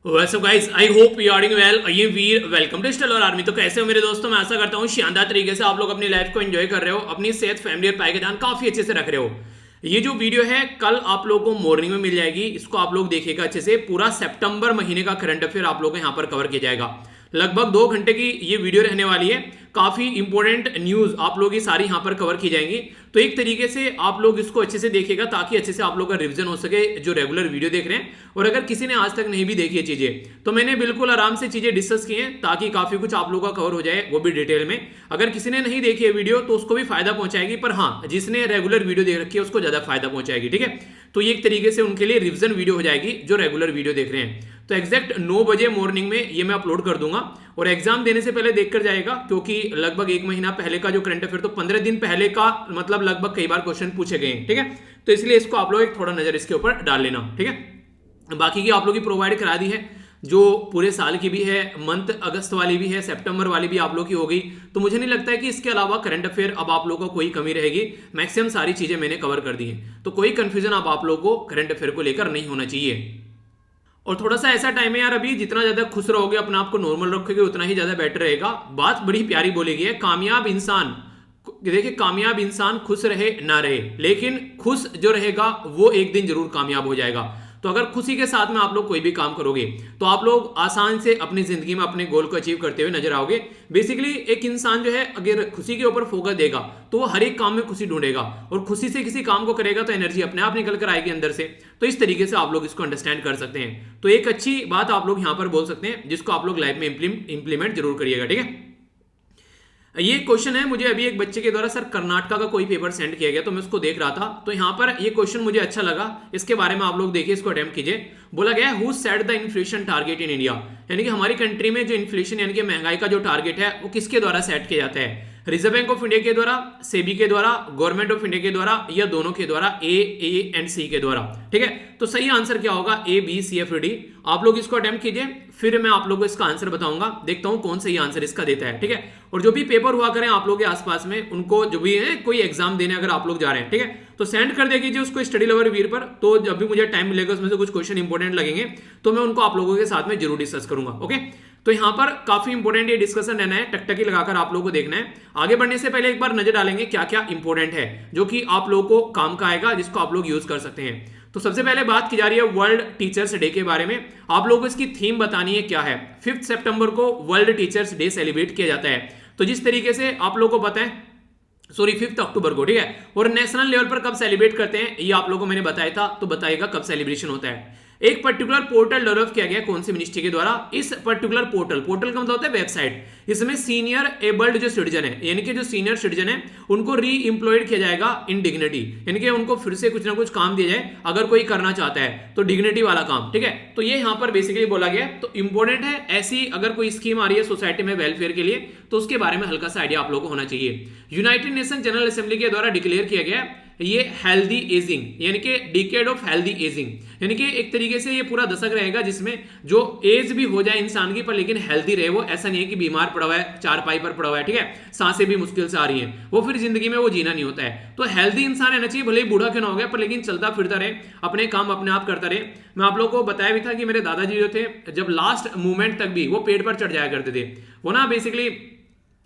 वैसे guys I hope you are doing well. ये Veer welcome to Stellar Army. तो कैसे हो मेरे दोस्तों, मैं आशा करता हूँ शानदार तरीके से आप लोग अपनी लाइफ को एंजॉय कर रहे हो, अपनी सेहत, फैमिली और पाई का ध्यान काफी अच्छे से रख रहे हो। ये जो वीडियो है कल आप लोगों को मॉर्निंग में मिल जाएगी, इसको आप लोग देखिएगा अच्छे से। पूरा सितंबर महीने का करंट अफेयर आप लोग को यहाँ पर कवर किया जाएगा। लगभग 2 घंटे की ये वीडियो रहने वाली है। काफी इंपॉर्टेंट न्यूज आप लोग की सारी यहाँ पर कवर की जाएंगी। तो एक तरीके से आप लोग इसको अच्छे से देखिएगा ताकि अच्छे से आप लोग का रिवीजन हो सके जो रेगुलर वीडियो देख रहे हैं। और अगर किसी ने आज तक नहीं भी देखी है चीजें, तो मैंने बिल्कुल आराम से चीजें डिस्कस की हैं ताकि काफी कुछ आप लोगों का कवर हो जाए, वो भी डिटेल में। अगर किसी ने नहीं देखी है वीडियो तो उसको भी फायदा पहुंचाएगी, पर हाँ जिसने रेगुलर वीडियो देख रखी है उसको ज्यादा फायदा पहुंचाएगी। ठीक है, तो ये एक तरीके से उनके लिए रिवीजन वीडियो हो जाएगी जो रेगुलर वीडियो देख रहे हैं। तो एग्जैक्ट 9 बजे मॉर्निंग में ये मैं अपलोड कर दूंगा और एग्जाम देने से पहले देखकर जाएगा, क्योंकि लगभग 1 महीना पहले का जो करंट अफेयर, तो 15 दिन पहले का मतलब लगभग कई बार क्वेश्चन पूछे गए हैं। ठीक है, तो इसलिए इसको आप लोग एक थोड़ा नजर इसके ऊपर डाल लेना। ठीक है, बाकी की आप लोग की प्रोवाइड करा दी है, जो पूरे साल की भी है, मंथ अगस्त वाली भी है, सितंबर वाली भी आप लोग की हो गई। तो मुझे नहीं लगता है कि इसके अलावा करंट अफेयर अब आप लोगों को कोई कमी रहेगी। मैक्सिमम सारी चीजें मैंने कवर कर दी हैं, तो कोई कंफ्यूजन अब आप लोगों को करंट अफेयर को लेकर नहीं होना चाहिए। और थोड़ा सा ऐसा टाइम है यार, अभी जितना ज्यादा खुश रहोगे, अपने आप को नॉर्मल रखोगे, उतना ही ज्यादा बेटर रहेगा। बात बड़ी प्यारी बोली गई है, कामयाब इंसान, देखिए कामयाब इंसान खुश रहे ना रहे, लेकिन खुश जो रहेगा वो एक दिन जरूर कामयाब हो जाएगा। तो अगर खुशी के साथ में आप लोग कोई भी काम करोगे तो आप लोग आसान से अपनी जिंदगी में अपने गोल को अचीव करते हुए नजर आओगे। बेसिकली एक इंसान जो है अगर खुशी के ऊपर फोकस देगा तो वो हर एक काम में खुशी ढूंढेगा, और खुशी से किसी काम को करेगा तो एनर्जी अपने आप निकल कर आएगी अंदर से। तो इस तरीके से आप लोग इसको अंडरस्टैंड कर सकते हैं। तो एक अच्छी बात आप लोग यहां पर बोल सकते हैं जिसको आप लोग लाइफ में इंप्लीमेंट जरूर करिएगा। ठीक है, ये क्वेश्चन है, मुझे अभी एक बच्चे के द्वारा सर कर्नाटका का कोई पेपर सेंड किया गया, तो मैं उसको देख रहा था। तो यहाँ पर ये क्वेश्चन मुझे अच्छा लगा, इसके बारे में आप लोग देखिए, इसको अटेम्प्ट कीजिए। बोला गया who set the inflation target in India, यानी कि हमारी कंट्री में जो इन्फ्लेशन यानी कि महंगाई का जो टारगेट है वो किसके द्वारा सेट किया जाता है? रिजर्व बैंक ऑफ इंडिया के द्वारा, सेबी के द्वारा, गवर्नमेंट ऑफ इंडिया के द्वारा, या दोनों के द्वारा, ए एंड सी के द्वारा। ठीक है, तो सही आंसर क्या होगा? A B C F D. आप लोग इसको अटेम्प्ट कीजिए, फिर मैं आप लोगों को इसका आंसर बताऊंगा, देखता हूं कौन सही आंसर इसका देता है। ठीक है, और जो भी पेपर हुआ करें आप लोग के आसपास में, उनको जो भी है कोई एग्जाम देने अगर आप लोग जा रहे हैं, ठीक है, तो सेंड कर दे कीजिए उसको स्टडी लवर वीर पर। तो जब भी मुझे टाइम मिलेगा उसमें से कुछ क्वेश्चन इंपॉर्टेंट लगेंगे तो मैं उनको आप लोगों के साथ में जरूर डिस्कस करूंगा। ओके, तो यहां पर काफी इंपॉर्टेंट ये डिस्कशन रहना है, टकटकी लगाकर आप लोगों को देखना है। आगे बढ़ने से पहले एक बार नजर डालेंगे क्या क्या इंपॉर्टेंट है जो कि आप लोगों को काम का आएगा, जिसको आप लोग यूज कर सकते हैं। तो सबसे पहले बात की जा रही है वर्ल्ड टीचर्स डे के बारे में। आप लोगों को इसकी थीम बतानी है क्या है। 5 सितंबर को वर्ल्ड टीचर्स डे सेलिब्रेट किया जाता है। तो जिस तरीके से आप लोगों को पता है, सॉरी 5 अक्टूबर को, ठीक है, और नेशनल लेवल पर कब सेलिब्रेट करते हैं ये आप लोगों को मैंने बताया था, तो बताइएगा कब सेलिब्रेशन होता है। एक पर्टिकुलर पोर्टल डेवलप किया गया कौन सी मिनिस्ट्री के द्वारा? इस पर्टिकुलर पोर्टल का मतलब होता है वेबसाइट। इसमें सीनियर एबल्ड जो सिटीजन है, यानी कि जो सीनियर सिटीजन है, उनको री एम्प्लॉयड किया जाएगा इन डिग्निटी, यानी कि उनको फिर से कुछ ना कुछ काम दिया जाए अगर कोई करना चाहता है तो डिग्निटी वाला काम। ठीक है, तो ये यहां पर बेसिकली बोला गया। तो इंपॉर्टेंट है, ऐसी अगर कोई स्कीम आ रही है सोसाइटी में वेलफेयर के लिए तो उसके बारे में हल्का सा आइडिया आप लोगों को होना चाहिए। यूनाइटेड नेशन जनरल असेंबली के द्वारा डिक्लेयर किया गया ये हेल्दी एजिंग, यानी कि डिकेड ऑफ हेल्दी एजिंग, यानी कि एक तरीके से ये पूरा दशक रहेगा जिसमें जो एज भी हो जाए इंसान की पर लेकिन हेल्दी रहे। वो ऐसा नहीं है कि बीमार पड़ा हुआ है, चारपाई पर पड़ा हुआ है, ठीक है, सांसें भी मुश्किल से आ रही हैं, वो फिर जिंदगी में वो जीना नहीं होता है। तो हेल्दी इंसान रहना चाहिए, भले ही बूढ़ा क्यों ना हो गया पर लेकिन चलता फिरता रहे, अपने काम अपने आप करता रहे। मैं आप लोगों को बताया भी था कि मेरे दादाजी जो थे जब लास्ट मूवमेंट तक भी वो पेड़ पर चढ़ जाया करते थे। वो ना बेसिकली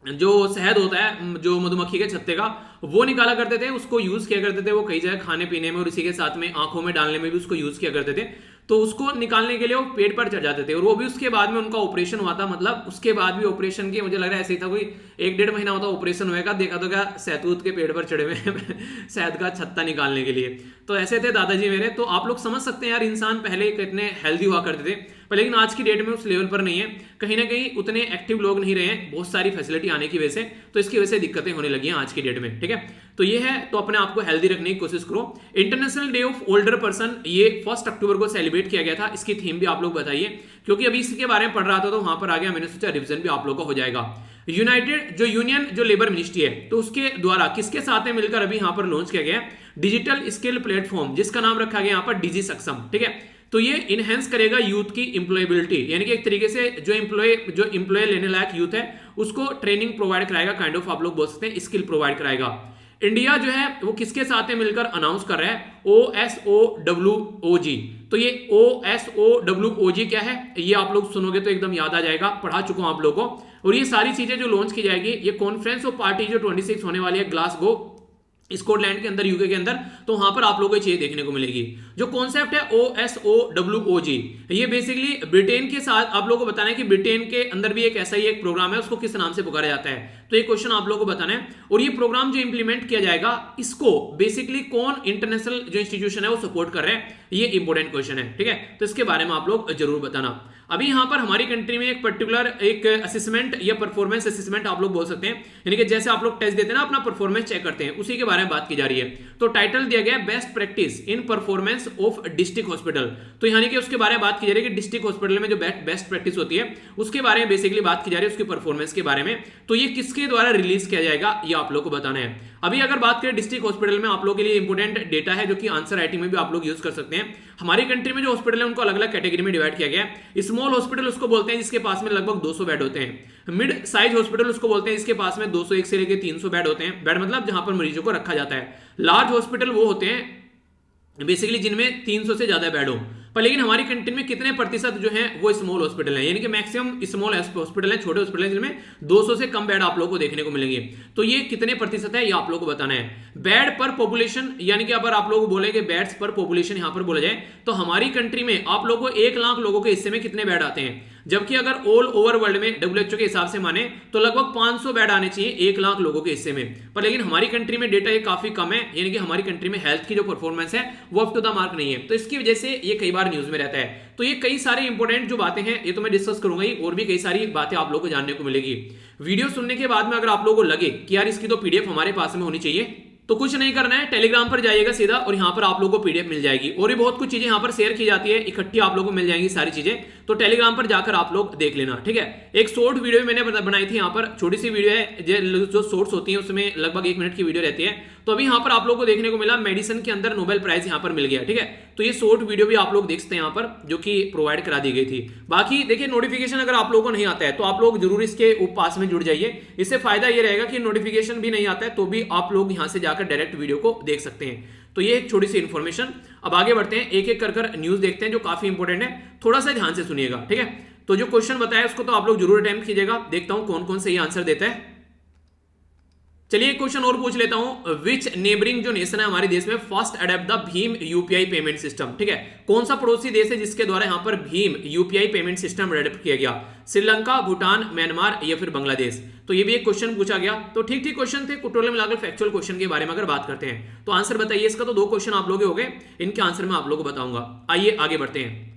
जो शहद होता है जो मधुमक्खी के छत्ते का, वो निकाला करते थे, उसको यूज किया करते थे वो कई जगह खाने पीने में, और इसी के साथ में आंखों में डालने में भी उसको यूज किया करते थे। तो उसको निकालने के लिए वो पेड़ पर चढ़ जाते थे, और वो भी उसके बाद में उनका ऑपरेशन हुआ था। मतलब उसके बाद भी ऑपरेशन के मुझे लग रहा है ऐसे ही था, कोई 1-1.5 महीना होता ऑपरेशन होएगा, देखा तो क्या सहतूत के पेड़ पर चढ़े हुए शहद का छत्ता निकालने के लिए। तो ऐसे थे दादाजी मेरे। तो आप लोग समझ सकते हैं यार, इंसान पहले कितने हेल्दी हुआ करते थे, पर लेकिन आज की डेट में उस लेवल पर नहीं है, कहीं ना कहीं उतने एक्टिव लोग नहीं रहे हैं, बहुत सारी फैसिलिटी आने की वजह से। तो इसकी वजह से दिक्कतें होने लगी हैं आज की डेट में। ठीक है, तो ये है, तो अपने आप को हेल्दी रखने की कोशिश करो। International day of older person, ये 1 अक्टूबर को सेलिब्रेट किया गया था। इसकी थीम भी आप लोग बताइए, क्योंकि अभी इसके बारे में पढ़ रहा था तो वहां पर आ गया, मैंने सोचा रिवीजन भी आप लोग का हो जाएगा। यूनाइटेड जो यूनियन जो लेबर मिनिस्ट्री है, तो उसके द्वारा किसके साथ में मिलकर अभी यहां पर लॉन्च किया गया डिजिटल स्किल प्लेटफॉर्म, जिसका नाम रखा गया यहां पर डिजी सक्षम। ठीक है, तो ये इनहेंस करेगा यूथ की एम्प्लॉयबिलिटी, यानी कि एक तरीके से जो एम्प्लॉय लेने लायक यूथ है उसको ट्रेनिंग प्रोवाइड कराएगा, काइंड ऑफ आप लोग बोल सकते हैं स्किल प्रोवाइड कराएगा। इंडिया जो है वो किसके साथ में मिलकर अनाउंस कर रहा है? OSOWOG। तो ये OSOWOG क्या है, ये आप लोग सुनोगे तो एकदम याद आ जाएगा, पढ़ा चुका हूं आप लोगों को। और ये सारी चीजें जो लॉन्च की जाएगी, ये कॉन्फ्रेंस ऑफ पार्टी जो 26 होने वाली है ग्लासगो स्कॉटलैंड के अंदर, यूके के अंदर, तो वहां पर आप लोगों को चीज देखने को मिलेगी। जो कॉन्सेप्ट है OSOWOG, ये बेसिकली ब्रिटेन के साथ आप लोगों को बताना है कि ब्रिटेन के अंदर भी एक ऐसा ही एक प्रोग्राम है, उसको किस नाम से पुकारा जाता है, तो ये क्वेश्चन आप लोगों को बताना है। और ये प्रोग्राम जो इंप्लीमेंट किया जाएगा, इसको बेसिकली कौन इंटरनेशनल जो इंस्टीट्यूशन है वो सपोर्ट कर रहे हैं, ये इंपॉर्टेंट क्वेश्चन है, ठीक है। तो इसके बारे में आप लोग जरूर बताना। अभी यहां पर हमारी कंट्री में एक पर्टिकुलर एक असेसमेंट या परफॉर्मेंस असेसमेंट आप लोग बोल सकते हैं, यानी कि जैसे आप लोग टेस्ट देते हैं ना, अपना परफॉर्मेंस चेक करते हैं, उसी के बारे में बात की जा रही है। तो टाइटल दिया गया है best practice in performance of district hospital. तो यानी कि उसके बारे में बात की जा रही है कि डिस्ट्रिक्ट हॉस्पिटल में जो बेस्ट प्रैक्टिस होती है उसके बारे में बेसिकली बात की जा रही है, उसकी परफॉर्मेंस के बारे में। तो ये किसके द्वारा रिलीज किया जाएगा, ये आप लोग को बताना है। अभी अगर बात करें डिस्ट्रिक्ट हॉस्पिटल में, आप लोग के लिए इंपोर्टेंट डेटा है जो कि आंसर राइटिंग में भी आप लोग यूज कर सकते हैं। हमारी कंट्री में जो हॉस्पिटल है उनको अलग अलग कैटेगरी में डिवाइड किया गया है। स्मॉल हॉस्पिटल उसको बोलते हैं जिसके पास में लगभग 200 बेड होते हैं। मिड साइज हॉस्पिटल उसको बोलते हैं जिसके पास में 201 से लेकर 300 बेड होते हैं, बेड मतलब जहां पर मरीजों को रखा जाता है। लार्ज हॉस्पिटल वो होते हैं बेसिकली जिनमें 300 से ज्यादा बेड हो। पर लेकिन हमारी कंट्री में कितने प्रतिशत जो है वो स्मॉल हॉस्पिटल है, यानी कि मैक्सिमम स्मॉल हॉस्पिटल है, छोटे हॉस्पिटल है जिनमें 200 से कम बेड आप लोगों को देखने को मिलेंगे। तो ये कितने प्रतिशत है ये आप लोगों को बताना है। बेड पर पॉपुलेशन, यानी कि अगर आप लोग बोलेंगे बेड्स पर पॉपुलेशन यहां पर बोला जाए, तो हमारी कंट्री में आप लोगों को 1 लाख लोगों के हिस्से में कितने बेड आते हैं, जबकि अगर ऑल ओवर वर्ल्ड में WHO के हिसाब से माने तो लगभग 500 बेड आने चाहिए 1 लाख लोगों के हिस्से में। पर लेकिन हमारी कंट्री में डेटा ये काफी कम है, यानी कि हमारी कंट्री में हेल्थ की जो परफॉर्मेंस है वो अप टू द मार्क नहीं है। तो इसकी वजह से ये कई बार न्यूज में रहता है। तो ये कई सारे इंपॉर्टेंट जो बातें हैं ये तो मैं डिस्कस करूंगा ही, और भी कई सारी बातें आप लोगों को जानने को मिलेगी। वीडियो सुनने के बाद में अगर आप लोगों को लगे कि यार इसकी तो पीडीएफ हमारे पास में होनी चाहिए, तो कुछ नहीं करना है, टेलीग्राम पर जाइएगा सीधा और यहां पर आप लोगों को पीडीएफ मिल जाएगी। और भी बहुत कुछ चीजें यहां पर शेयर की जाती है, इकट्ठी आप लोगों को मिल जाएंगी सारी चीजें। तो टेलीग्राम पर जाकर आप लोग देख लेना, ठीक है। एक शॉर्ट वीडियो मैंने बनाई थी, यहां पर छोटी सी वीडियो है, जो शॉर्ट्स होती है उसमें लगभग 1 मिनट की वीडियो रहती है। तो अभी यहां पर आप लोगों को देखने को मिला मेडिसिन के अंदर नोबेल प्राइज यहां पर मिल गया, ठीक है। तो ये शॉर्ट वीडियो भी आप लोग देख सकते हैं यहां पर, जो कि प्रोवाइड करा दी गई थी। बाकी देखिए नोटिफिकेशन अगर आप लोगों को नहीं आता है तो आप लोग जरूर इसके पास में जुड़ जाइए। इससे फायदा ये रहेगा कि नोटिफिकेशन भी नहीं आता है तो भी आप लोग यहां से जाकर डायरेक्ट वीडियो को देख सकते हैं। तो ये एक छोटी सी इंफॉर्मेशन। अब आगे बढ़ते हैं, एक एक कर न्यूज देखते हैं जो काफी इंपॉर्टेंट है, थोड़ा सा ध्यान से सुनिएगा, ठीक है। तो जो क्वेश्चन बताया उसको तो आप लोग जरूर अटेम्प्ट कीजिएगा, देखता हूं कौन कौन सही आंसर देता है। चलिए एक क्वेश्चन और पूछ लेता हूं, विच नेबरिंग जो नेशन है हमारे देश में first adapt the Bhim UPI payment system, ठीक है। कौन सा पड़ोसी देश है जिसके द्वारा यहां पर Bhim UPI payment system adapt किया गया? श्रीलंका, भूटान, म्यांमार या फिर बांग्लादेश? तो ये भी एक क्वेश्चन पूछा गया। तो ठीक ठीक क्वेश्चन थे, कुटोले मिलाकर फैक्चुअल क्वेश्चन के बारे में अगर बात करते हैं तो आंसर बताइए इसका। तो 2 क्वेश्चन आप लोग हो गए, इनके आंसर मैं आप लोगों को बताऊंगा। आइए आगे बढ़ते हैं।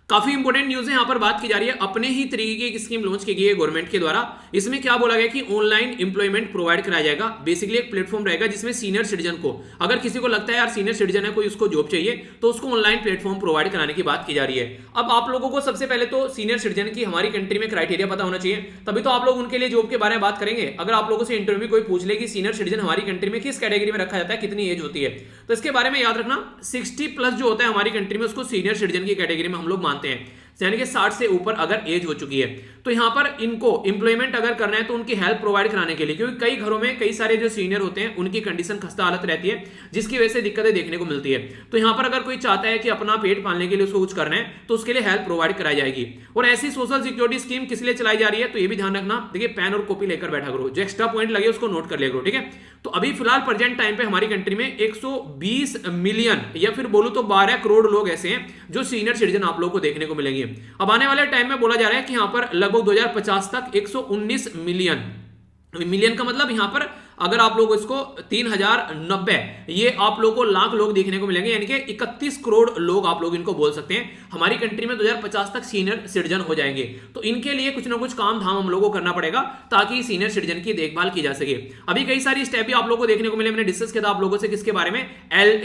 काफी इंपॉर्टेंट न्यूज है, यहां पर बात की जा रही है अपने ही तरीके की स्कीम लॉन्च की गई है गवर्नमेंट के द्वारा। इसमें क्या बोला गया कि ऑनलाइन एम्प्लॉयमेंट प्रोवाइड कराया जाएगा। बेसिकली एक प्लेटफॉर्म रहेगा जिसमें सीनियर सिटीजन को, अगर किसी को लगता है यार सीनियर सिटीजन है कोई उसको जॉब चाहिए, तो उसको ऑनलाइन प्लेटफॉर्म प्रोवाइड कराने की बात की जा रही है। अब आप लोगों को सबसे पहले तो सीनियर सिटीजन की हमारी कंट्री में क्राइटेरिया पता होना चाहिए, तभी तो आप लोग उनके लिए जॉब के बारे में बात करेंगे। अगर आप लोगों से इंटरव्यू में कोई पूछ ले कि सीनियर सिटीजन हमारी कंट्री में किस कैटेगरी में रखा जाता है, कितनी एज होती है, तो इसके बारे में याद रखना 60+ जो होता है हमारी कंट्री में उसको सीनियर सिटीजन की कैटेगरी में हम लोग मानते हैं, यानी कि 60 से ऊपर अगर एज हो चुकी है। तो यहां पर इनको एम्प्लॉयमेंट अगर करना है तो उनकी हेल्प प्रोवाइड कराने के लिए, क्योंकि कई घरों में कई सारे जो सीनियर होते हैं उनकी कंडीशन खस्ता हालत रहती है जिसकी वजह से दिक्कतें देखने को मिलती है। तो यहां पर अगर कोई चाहता है कि अपना पेट पालने के लिए उसको कुछ करना है तो उसके लिए हेल्प प्रोवाइड कराई जाएगी। और ऐसी सोशल सिक्योरिटी स्कीम किस लिए चलाई जा रही है तो ये भी ध्यान रखना। देखिए पेन और कॉपी लेकर बैठा करो, जो एक्स्ट्रा पॉइंट लगे उसको नोट कर लिया करो, ठीक है। तो अभी फिलहाल प्रेजेंट टाइम पे हमारी कंट्री में 120 मिलियन या फिर बोलूं तो 12 करोड़ लोग ऐसे हैं जो सीनियर सिटीजन आप लोगों को देखने को मिलेंगे। अब आने वाले टाइम में बोला जा रहा है कि यहां पर लगभग 2050 तक 119 मिलियन का मतलब यहां पर अगर आप लोग इसको 3090 ये आप लोगों को लाख लोग देखने को मिलेंगे, यानी कि 31 करोड़ लोग आप लोग इनको बोल सकते हैं हमारी कंट्री में 2050 तक सीनियर सिटीजन हो जाएंगे। तो इनके लिए कुछ ना कुछ काम धाम हम लोगों को करना पड़ेगा ताकि सीनियर सिटीजन की देखभाल की जा सके। अभी कई सारी स्टेप भी आप लोगों को देखने को मिले, मैंने डिस्कस किया था आप लोगों से किसके बारे में,